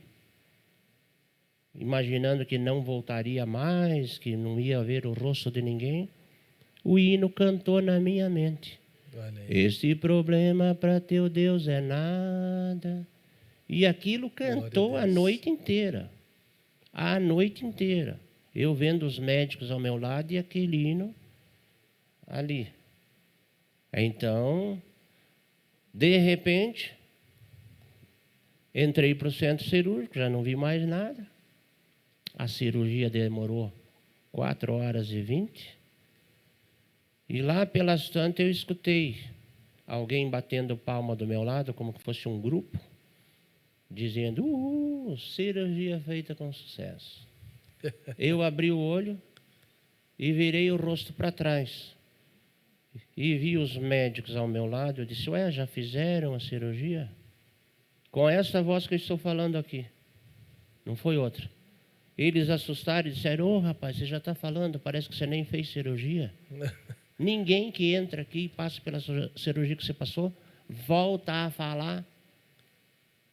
imaginando que não voltaria mais, que não ia ver o rosto de ninguém, o hino cantou na minha mente. Este problema para teu Deus é nada. E aquilo cantou a noite inteira. A noite inteira. Eu vendo os médicos ao meu lado e aquele hino ali. Então, de repente, entrei para o centro cirúrgico, já não vi mais nada. A cirurgia demorou 4h20. E lá pelas tantas eu escutei alguém batendo palma do meu lado, como que fosse um grupo, dizendo, cirurgia feita com sucesso. Eu abri o olho e virei o rosto para trás. E vi os médicos ao meu lado. Eu disse, já fizeram a cirurgia? Com essa voz que eu estou falando aqui. Não foi outra. Eles assustaram e disseram, rapaz, você já está falando, parece que você nem fez cirurgia. Ninguém que entra aqui e passa pela cirurgia que você passou, volta a falar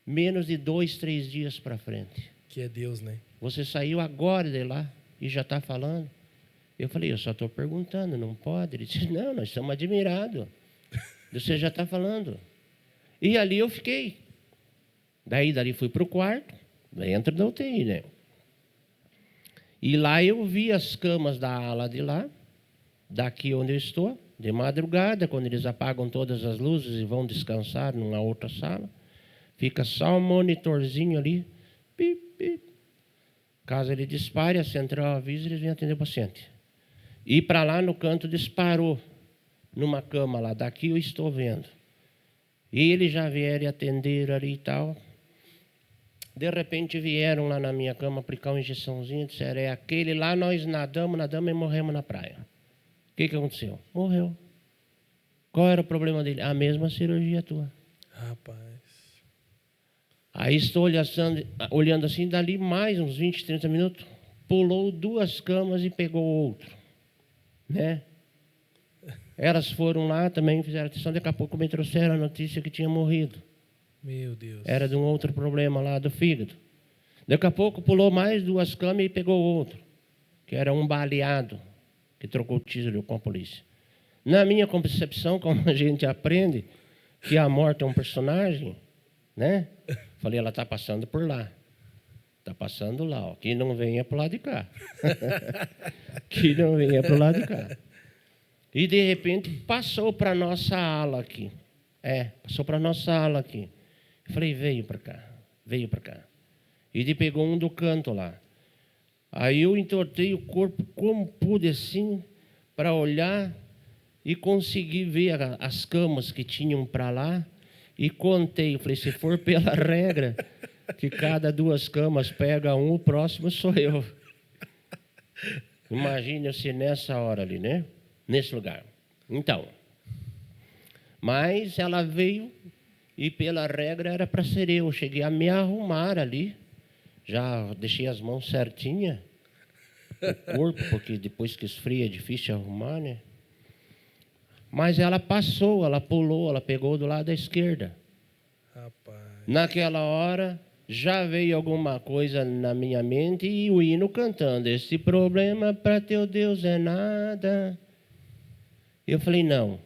menos de 2, 3 dias para frente. Que é Deus, né? Você saiu agora de lá e já está falando. Eu falei, eu só estou perguntando, não pode? Ele disse, não, nós estamos admirados. Você já está falando. E ali eu fiquei. Dali fui para o quarto, dentro da UTI, né? E lá eu vi as camas da ala de lá, daqui onde eu estou, de madrugada, quando eles apagam todas as luzes e vão descansar numa outra sala. Fica só um monitorzinho ali. Pip, pip. Caso ele dispare, a central avisa, eles vêm atender o paciente. E para lá no canto disparou, numa cama lá, daqui eu estou vendo. E eles já vieram atender ali e tal. De repente vieram lá na minha cama aplicar uma injeçãozinha, disseram, é aquele lá, nós nadamos e morremos na praia. O que aconteceu? Morreu. Qual era o problema dele? A mesma cirurgia tua. Rapaz. Aí estou olhando assim, dali mais uns 20, 30 minutos, pulou 2 camas e pegou outro. Né? Elas foram lá também, fizeram atenção, daqui a pouco me trouxeram a notícia que tinha morrido. Meu Deus. Era de um outro problema lá do fígado. Daqui a pouco pulou mais 2 camas e pegou outro, que era um baleado, que trocou tiro com a polícia. Na minha concepção, como a gente aprende que a morte é um personagem, né? Falei, ela está passando por lá. Está passando lá, ó. Que não venha para o lado de cá. Que não venha para o lado de cá. E de repente passou para a nossa ala aqui. Passou para a nossa ala aqui. Falei, veio para cá. E ele pegou um do canto lá. Aí eu entortei o corpo como pude assim, para olhar e conseguir ver as camas que tinham para lá. E contei, eu falei, se for pela regra, que cada 2 camas pega um, o próximo sou eu. Imagina-se nessa hora ali, né? Nesse lugar. Então, mas ela veio e pela regra era para ser eu. Cheguei a me arrumar ali, já deixei as mãos certinhas, o corpo, porque depois que esfria é difícil arrumar, né? Mas ela passou, ela pulou, ela pegou do lado da esquerda. Rapaz. Naquela hora, já veio alguma coisa na minha mente e o hino cantando. Esse problema para teu Deus é nada. Eu falei, não,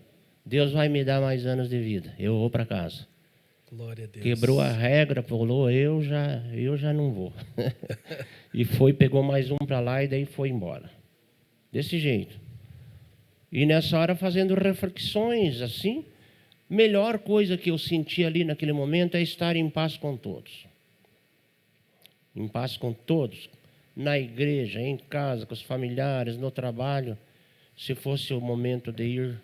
Deus vai me dar mais anos de vida. Eu vou para casa. Glória a Deus. Quebrou a regra, pulou, eu já não vou. E pegou mais um para lá e daí foi embora. Desse jeito. E nessa hora fazendo reflexões assim, melhor coisa que eu senti ali naquele momento é estar em paz com todos. Em paz com todos, na igreja, em casa, com os familiares, no trabalho. Se fosse o momento de ir,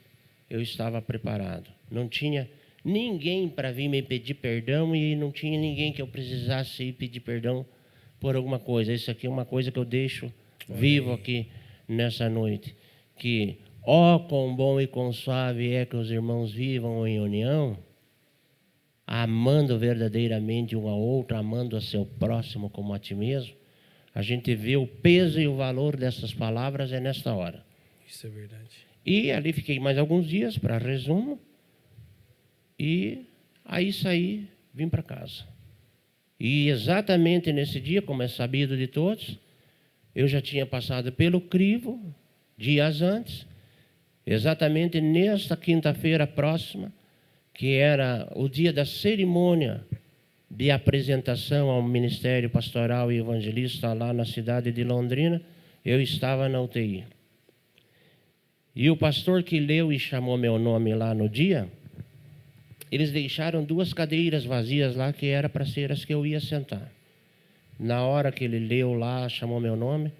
eu estava preparado. Não tinha ninguém para vir me pedir perdão e não tinha ninguém que eu precisasse ir pedir perdão por alguma coisa. Isso aqui é uma coisa que eu deixo vivo aqui nessa noite. Que quão bom e quão suave é que os irmãos vivam em união, amando verdadeiramente um ao outro, amando a seu próximo como a ti mesmo. A gente vê o peso e o valor dessas palavras nesta hora. Isso é verdade. E ali fiquei mais alguns dias para resumo. E aí saí, vim para casa. E exatamente nesse dia, como é sabido de todos, eu já tinha passado pelo crivo, dias antes. Exatamente nesta quinta-feira próxima, que era o dia da cerimônia de apresentação ao Ministério Pastoral e Evangelista lá na cidade de Londrina, eu estava na UTI. E o pastor que leu e chamou meu nome lá no dia, eles deixaram 2 cadeiras vazias lá, que era para ser as que eu ia sentar. Na hora que ele leu lá, chamou meu nome,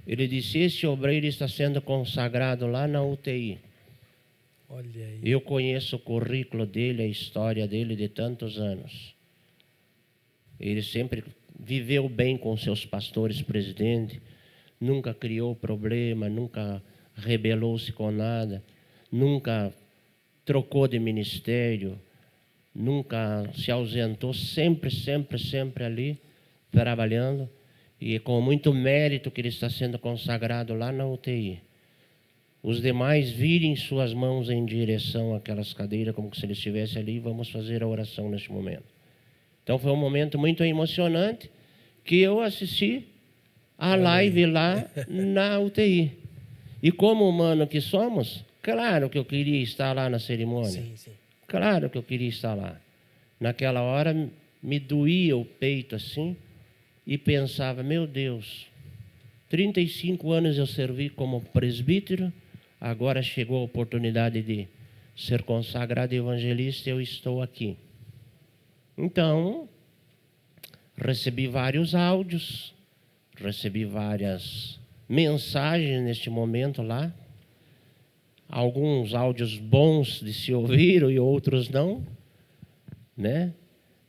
ele disse: esse obreiro está sendo consagrado lá na UTI. Olha aí. Eu conheço o currículo dele, a história dele de tantos anos. Ele sempre viveu bem com seus pastores presidentes, nunca criou problema, nunca rebelou-se com nada, nunca trocou de ministério, nunca se ausentou, sempre ali, trabalhando, e com muito mérito que ele está sendo consagrado lá na UTI. Os demais virem suas mãos em direção àquelas cadeiras, como se ele estivesse ali, e vamos fazer a oração neste momento. Então foi um momento muito emocionante, que eu assisti a live lá na UTI. E como humano que somos, claro que eu queria estar lá na cerimônia. Sim. Claro que eu queria estar lá. Naquela hora me doía o peito assim e pensava: meu Deus, 35 anos eu servi como presbítero, agora chegou a oportunidade de ser consagrado evangelista e eu estou aqui. Então, recebi vários áudios, recebi várias mensagens neste momento lá. Alguns áudios bons de se ouvir e outros não, né?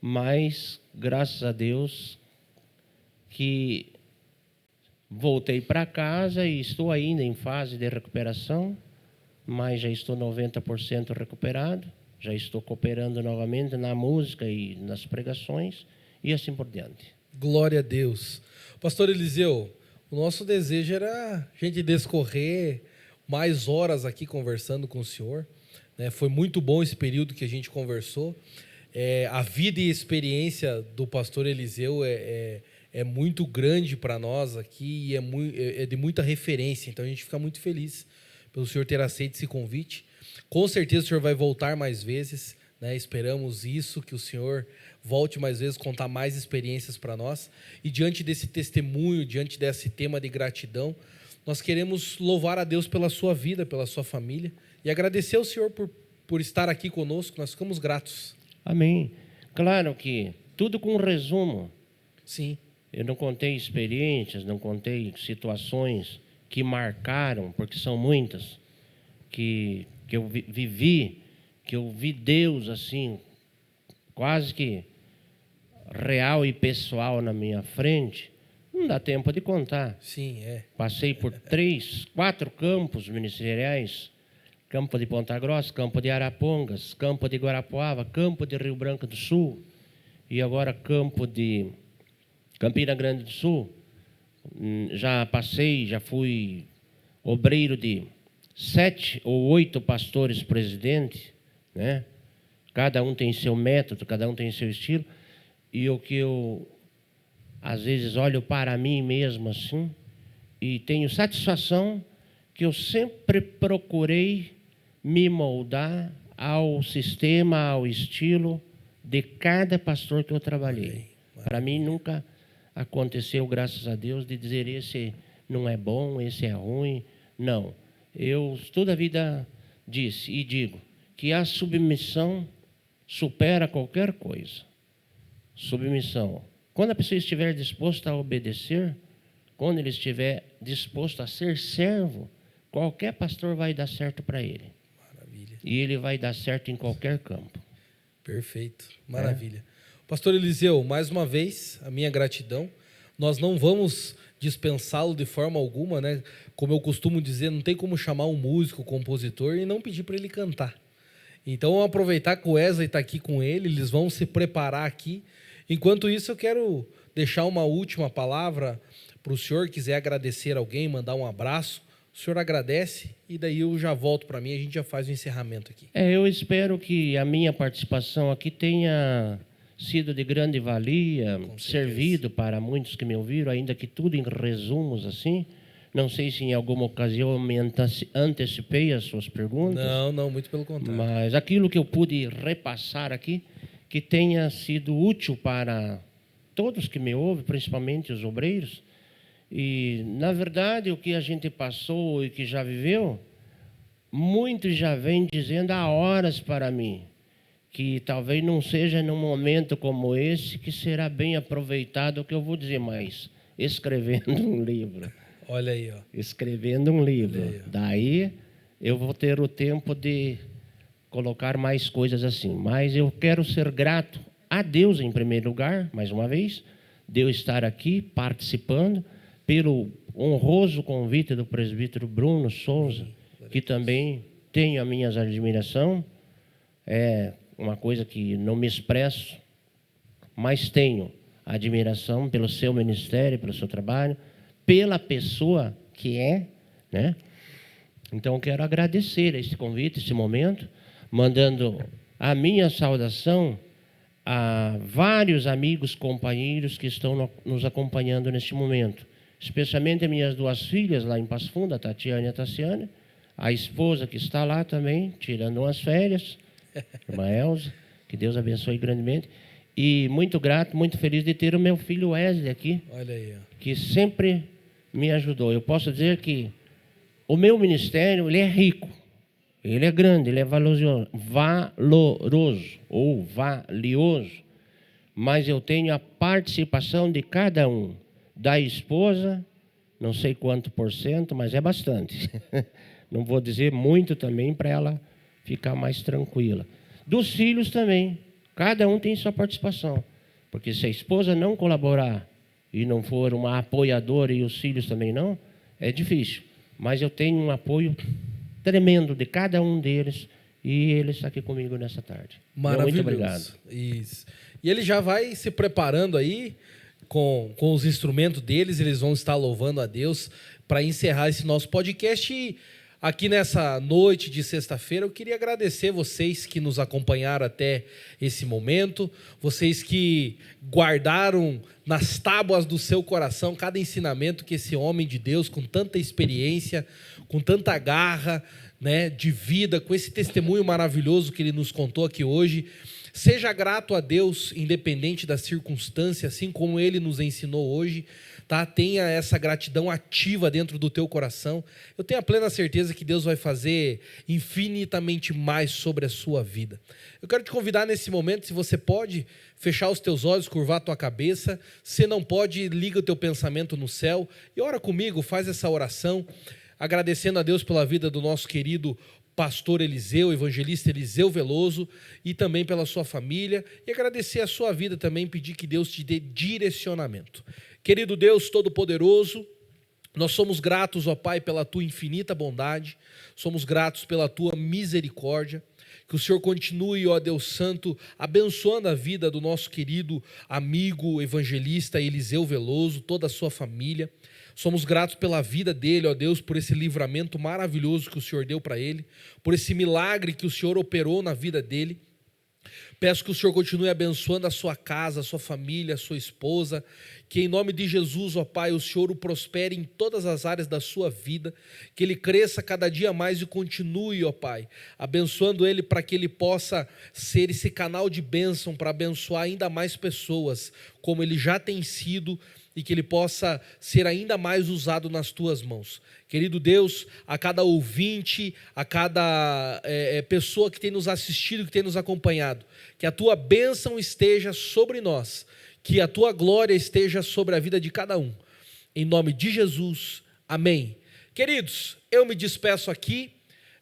Mas, graças a Deus, que voltei para casa e estou ainda em fase de recuperação, mas já estou 90% recuperado, já estou cooperando novamente na música e nas pregações e assim por diante. Glória a Deus. Pastor Eliseu, o nosso desejo era a gente discorrer mais horas aqui conversando com o senhor, né? Foi muito bom esse período que a gente conversou. A vida e experiência do pastor Eliseu é muito grande para nós aqui e é de muita referência. Então a gente fica muito feliz pelo senhor ter aceito esse convite. Com certeza o senhor vai voltar mais vezes, né? Esperamos isso, que o senhor volte mais vezes, contar mais experiências para nós. E diante desse testemunho, diante desse tema de gratidão, nós queremos louvar a Deus pela sua vida, pela sua família e agradecer ao senhor por estar aqui conosco. Nós ficamos gratos. Amém. Claro que tudo com resumo. Sim. Eu não contei experiências, não contei situações que marcaram, porque são muitas, que eu vivi, que eu vi Deus assim, quase que real e pessoal na minha frente. Não dá tempo de contar. Sim, Passei por 3, 4 campos ministeriais: Campo de Ponta Grossa, Campo de Arapongas, Campo de Guarapuava, Campo de Rio Branco do Sul e agora Campo de Campina Grande do Sul. Já fui obreiro de 7 ou 8 pastores presidentes, né? Cada um tem seu método, cada um tem seu estilo. E o que eu, às vezes, olho para mim mesmo assim, e tenho satisfação que eu sempre procurei me moldar ao sistema, ao estilo de cada pastor que eu trabalhei. Para mim nunca aconteceu, graças a Deus, de dizer esse não é bom, esse é ruim. Não. Eu toda a vida disse e digo que a submissão supera qualquer coisa. Submissão. Quando a pessoa estiver disposta a obedecer, quando ele estiver disposto a ser servo, qualquer pastor vai dar certo para ele. Maravilha. E ele vai dar certo em qualquer campo. Perfeito. Maravilha. Pastor Eliseu, mais uma vez, a minha gratidão. Nós não vamos dispensá-lo de forma alguma, né? Como eu costumo dizer, não tem como chamar um músico, compositor e não pedir para ele cantar. Então, vamos aproveitar que o Wesley está aqui com ele, eles vão se preparar aqui. Enquanto isso, eu quero deixar uma última palavra para o senhor, quiser agradecer alguém, mandar um abraço. O senhor agradece e daí eu já volto para mim, a gente já faz o encerramento aqui. Eu espero que a minha participação aqui tenha sido de grande valia, servido para muitos que me ouviram, ainda que tudo em resumos assim. Não sei se em alguma ocasião eu me antecipei as suas perguntas. Não, muito pelo contrário. Mas aquilo que eu pude repassar aqui, que tenha sido útil para todos que me ouvem, principalmente os obreiros. E, na verdade, o que a gente passou e que já viveu, muitos já vêm dizendo há horas para mim que talvez não seja num momento como esse que será bem aproveitado o que eu vou dizer mais, escrevendo um livro. Olha aí, ó. Escrevendo um livro. Olha aí, ó. Daí eu vou ter o tempo de colocar mais coisas assim. Mas eu quero ser grato a Deus em primeiro lugar, mais uma vez, de eu estar aqui participando, pelo honroso convite do presbítero Bruno Souza, que também tenho a minha admiração. É uma coisa que não me expresso, mas tenho admiração pelo seu ministério, pelo seu trabalho, pela pessoa que é, né? Então, eu quero agradecer esse convite, esse momento, mandando a minha saudação a vários amigos, companheiros que estão nos acompanhando neste momento, especialmente as minhas duas filhas lá em Passo Fundo, a Tatiana e a Tassiana, a esposa que está lá também, tirando umas férias, irmã Elza, que Deus abençoe grandemente. E muito grato, muito feliz de ter o meu filho Wesley aqui, Olha aí, ó. que sempre me ajudou. Eu posso dizer que o meu ministério, ele é rico, ele é grande, ele é valoroso ou valioso, mas eu tenho a participação de cada um, da esposa, não sei quanto por cento, mas é bastante. Não vou dizer muito também para ela ficar mais tranquila. Dos filhos também, cada um tem sua participação, porque se a esposa não colaborar e não for uma apoiadora e os filhos também não, é difícil. Mas eu tenho um apoio tremendo de cada um deles e ele está aqui comigo nessa tarde. Maravilhoso. Muito obrigado. Isso. E ele já vai se preparando aí com os instrumentos deles, eles vão estar louvando a Deus para encerrar esse nosso podcast. E aqui nessa noite de sexta-feira, eu queria agradecer vocês que nos acompanharam até esse momento, vocês que guardaram nas tábuas do seu coração cada ensinamento que esse homem de Deus, com tanta experiência, com tanta garra, né, de vida, com esse testemunho maravilhoso que ele nos contou aqui hoje. Seja grato a Deus, independente da circunstância, assim como ele nos ensinou hoje, tá? Tenha essa gratidão ativa dentro do teu coração. Eu tenho a plena certeza que Deus vai fazer infinitamente mais sobre a sua vida. Eu quero te convidar nesse momento, se você pode, fechar os teus olhos, curvar a tua cabeça. Se não pode, liga o teu pensamento no céu e ora comigo, faz essa oração, agradecendo a Deus pela vida do nosso querido pastor Eliseu, evangelista Eliseu Veloso, e também pela sua família, e agradecer a sua vida também, pedir que Deus te dê direcionamento. Querido Deus Todo-Poderoso, nós somos gratos, ó Pai, pela Tua infinita bondade, somos gratos pela Tua misericórdia, que o Senhor continue, ó Deus Santo, abençoando a vida do nosso querido amigo evangelista Eliseu Veloso, toda a sua família. Somos gratos pela vida dele, ó Deus, por esse livramento maravilhoso que o Senhor deu para ele, por esse milagre que o Senhor operou na vida dele. Peço que o Senhor continue abençoando a sua casa, a sua família, a sua esposa, que em nome de Jesus, ó Pai, o Senhor o prospere em todas as áreas da sua vida, que ele cresça cada dia mais e continue, ó Pai, abençoando ele para que ele possa ser esse canal de bênção para abençoar ainda mais pessoas, como ele já tem sido, e que ele possa ser ainda mais usado nas tuas mãos. Querido Deus, a cada ouvinte, a cada pessoa que tem nos assistido, que tem nos acompanhado, que a tua bênção esteja sobre nós, que a tua glória esteja sobre a vida de cada um. Em nome de Jesus, amém. Queridos, eu me despeço aqui,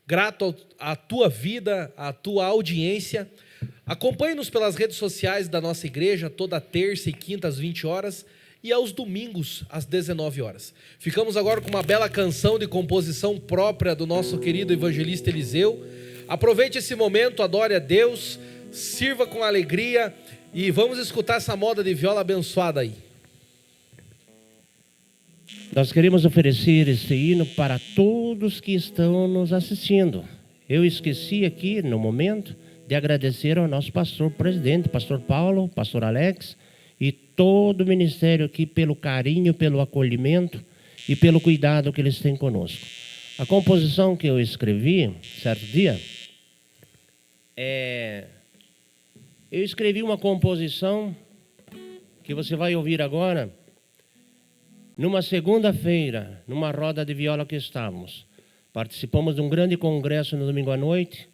grato à tua vida, à tua audiência. Acompanhe-nos pelas redes sociais da nossa igreja, toda terça e quinta às 20 horas, e aos domingos, às 19 horas. Ficamos agora com uma bela canção de composição própria do nosso querido evangelista Eliseu. Aproveite esse momento, adore a Deus, sirva com alegria e vamos escutar essa moda de viola abençoada aí. Nós queremos oferecer este hino para todos que estão nos assistindo. Eu esqueci aqui, no momento, de agradecer ao nosso pastor presidente, pastor Paulo, pastor Alex, e todo o ministério aqui pelo carinho, pelo acolhimento e pelo cuidado que eles têm conosco. A composição que eu escrevi, certo dia, eu escrevi uma composição que você vai ouvir agora, numa segunda-feira, numa roda de viola que estávamos. Participamos de um grande congresso no domingo à noite,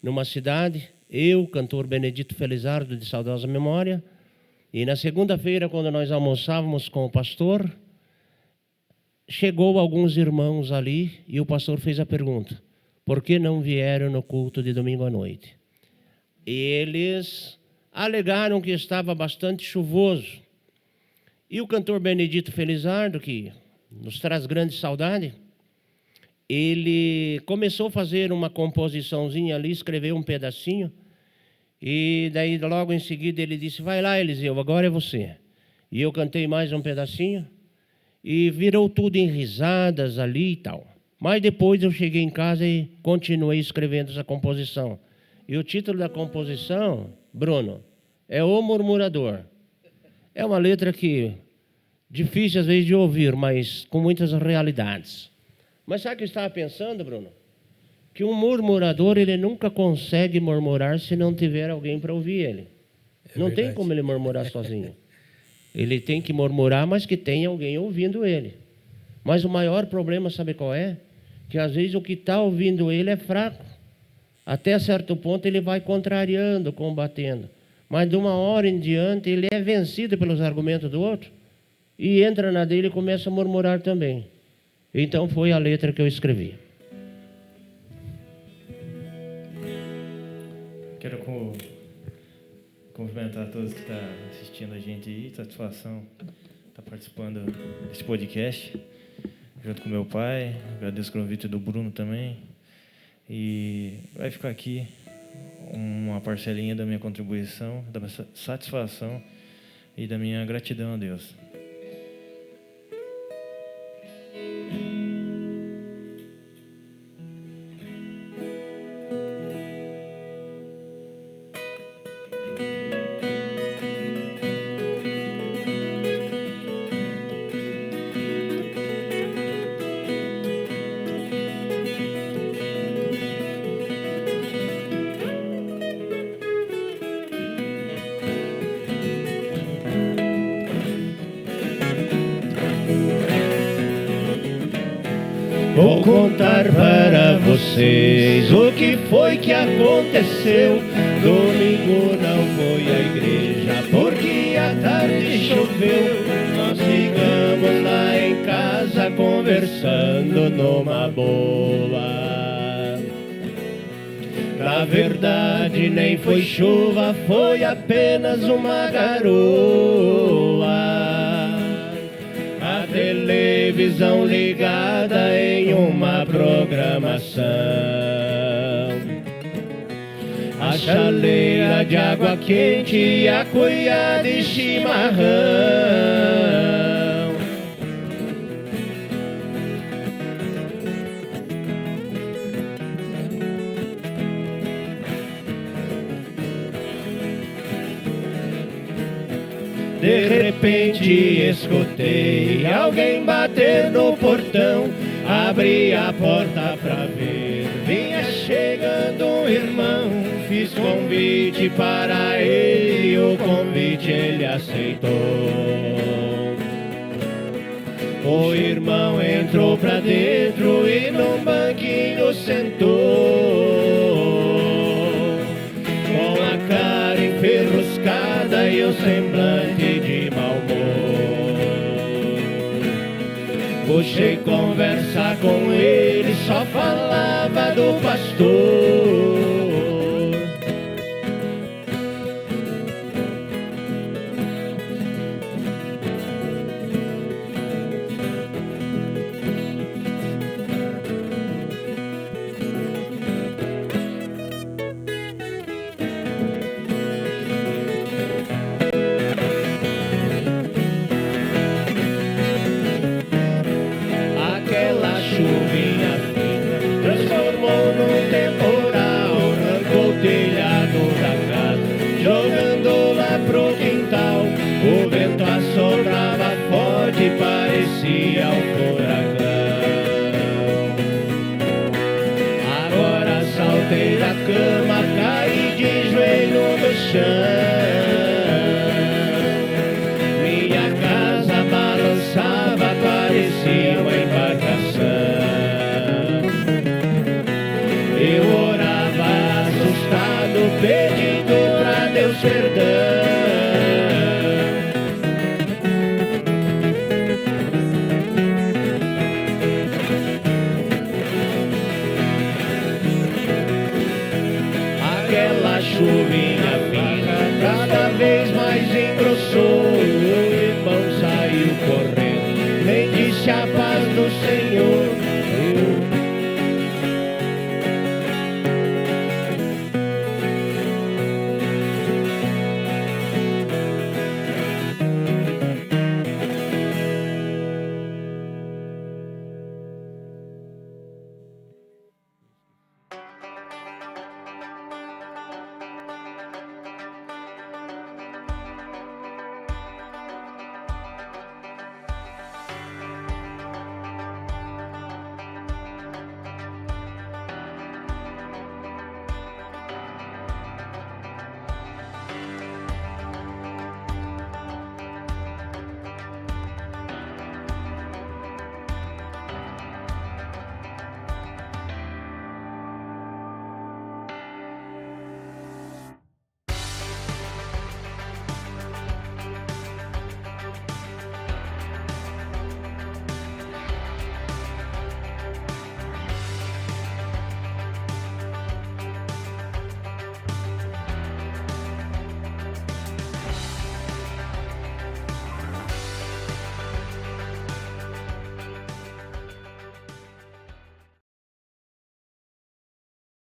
numa cidade, eu, cantor Benedito Felizardo, de saudosa memória, e na segunda-feira, quando nós almoçávamos com o pastor, chegou alguns irmãos ali e o pastor fez a pergunta: por que não vieram no culto de domingo à noite? Eles alegaram que estava bastante chuvoso. E o cantor Benedito Felizardo, que nos traz grande saudade, ele começou a fazer uma composiçãozinha ali, escreveu um pedacinho, e daí logo em seguida ele disse: vai lá, Eliseu, agora é você. E eu cantei mais um pedacinho, e virou tudo em risadas ali e tal. Mas depois eu cheguei em casa e continuei escrevendo essa composição. E o título da composição, Bruno, é O Murmurador. É uma letra que difícil às vezes de ouvir, mas com muitas realidades. Mas sabe o que eu estava pensando, Bruno? Que um murmurador, ele nunca consegue murmurar se não tiver alguém para ouvir ele. Não tem como ele murmurar sozinho. Ele tem que murmurar, mas que tenha alguém ouvindo ele. Mas o maior problema, sabe qual é? Que às vezes o que está ouvindo ele é fraco. Até certo ponto ele vai contrariando, combatendo. Mas de uma hora em diante ele é vencido pelos argumentos do outro e entra na dele e começa a murmurar também. Então foi a letra que eu escrevi. Quero cumprimentar a todos que estão assistindo a gente aí. Satisfação estar participando desse podcast junto com meu pai. Agradeço o convite do Bruno também. E vai ficar aqui uma parcelinha da minha contribuição, da minha satisfação e da minha gratidão a Deus. Vou contar para vocês o que foi que aconteceu. Domingo não foi à igreja porque à tarde choveu. Nós ficamos lá em casa conversando numa boa. Na verdade nem foi chuva, foi apenas uma garoa. A televisão ligada em uma programação, a chaleira de água quente e a cuia de chimarrão. De repente escutei alguém bater no portão. Abri a porta pra ver, vinha chegando um irmão. Fiz convite para ele, o convite ele aceitou. O irmão entrou pra dentro e num banquinho sentou, com a cara enferruscada e o semblante de mau humor. Puxei conversar com ele, só falava do pastor. Chuvinha fina transformou num temporal. Deixa a paz do Senhor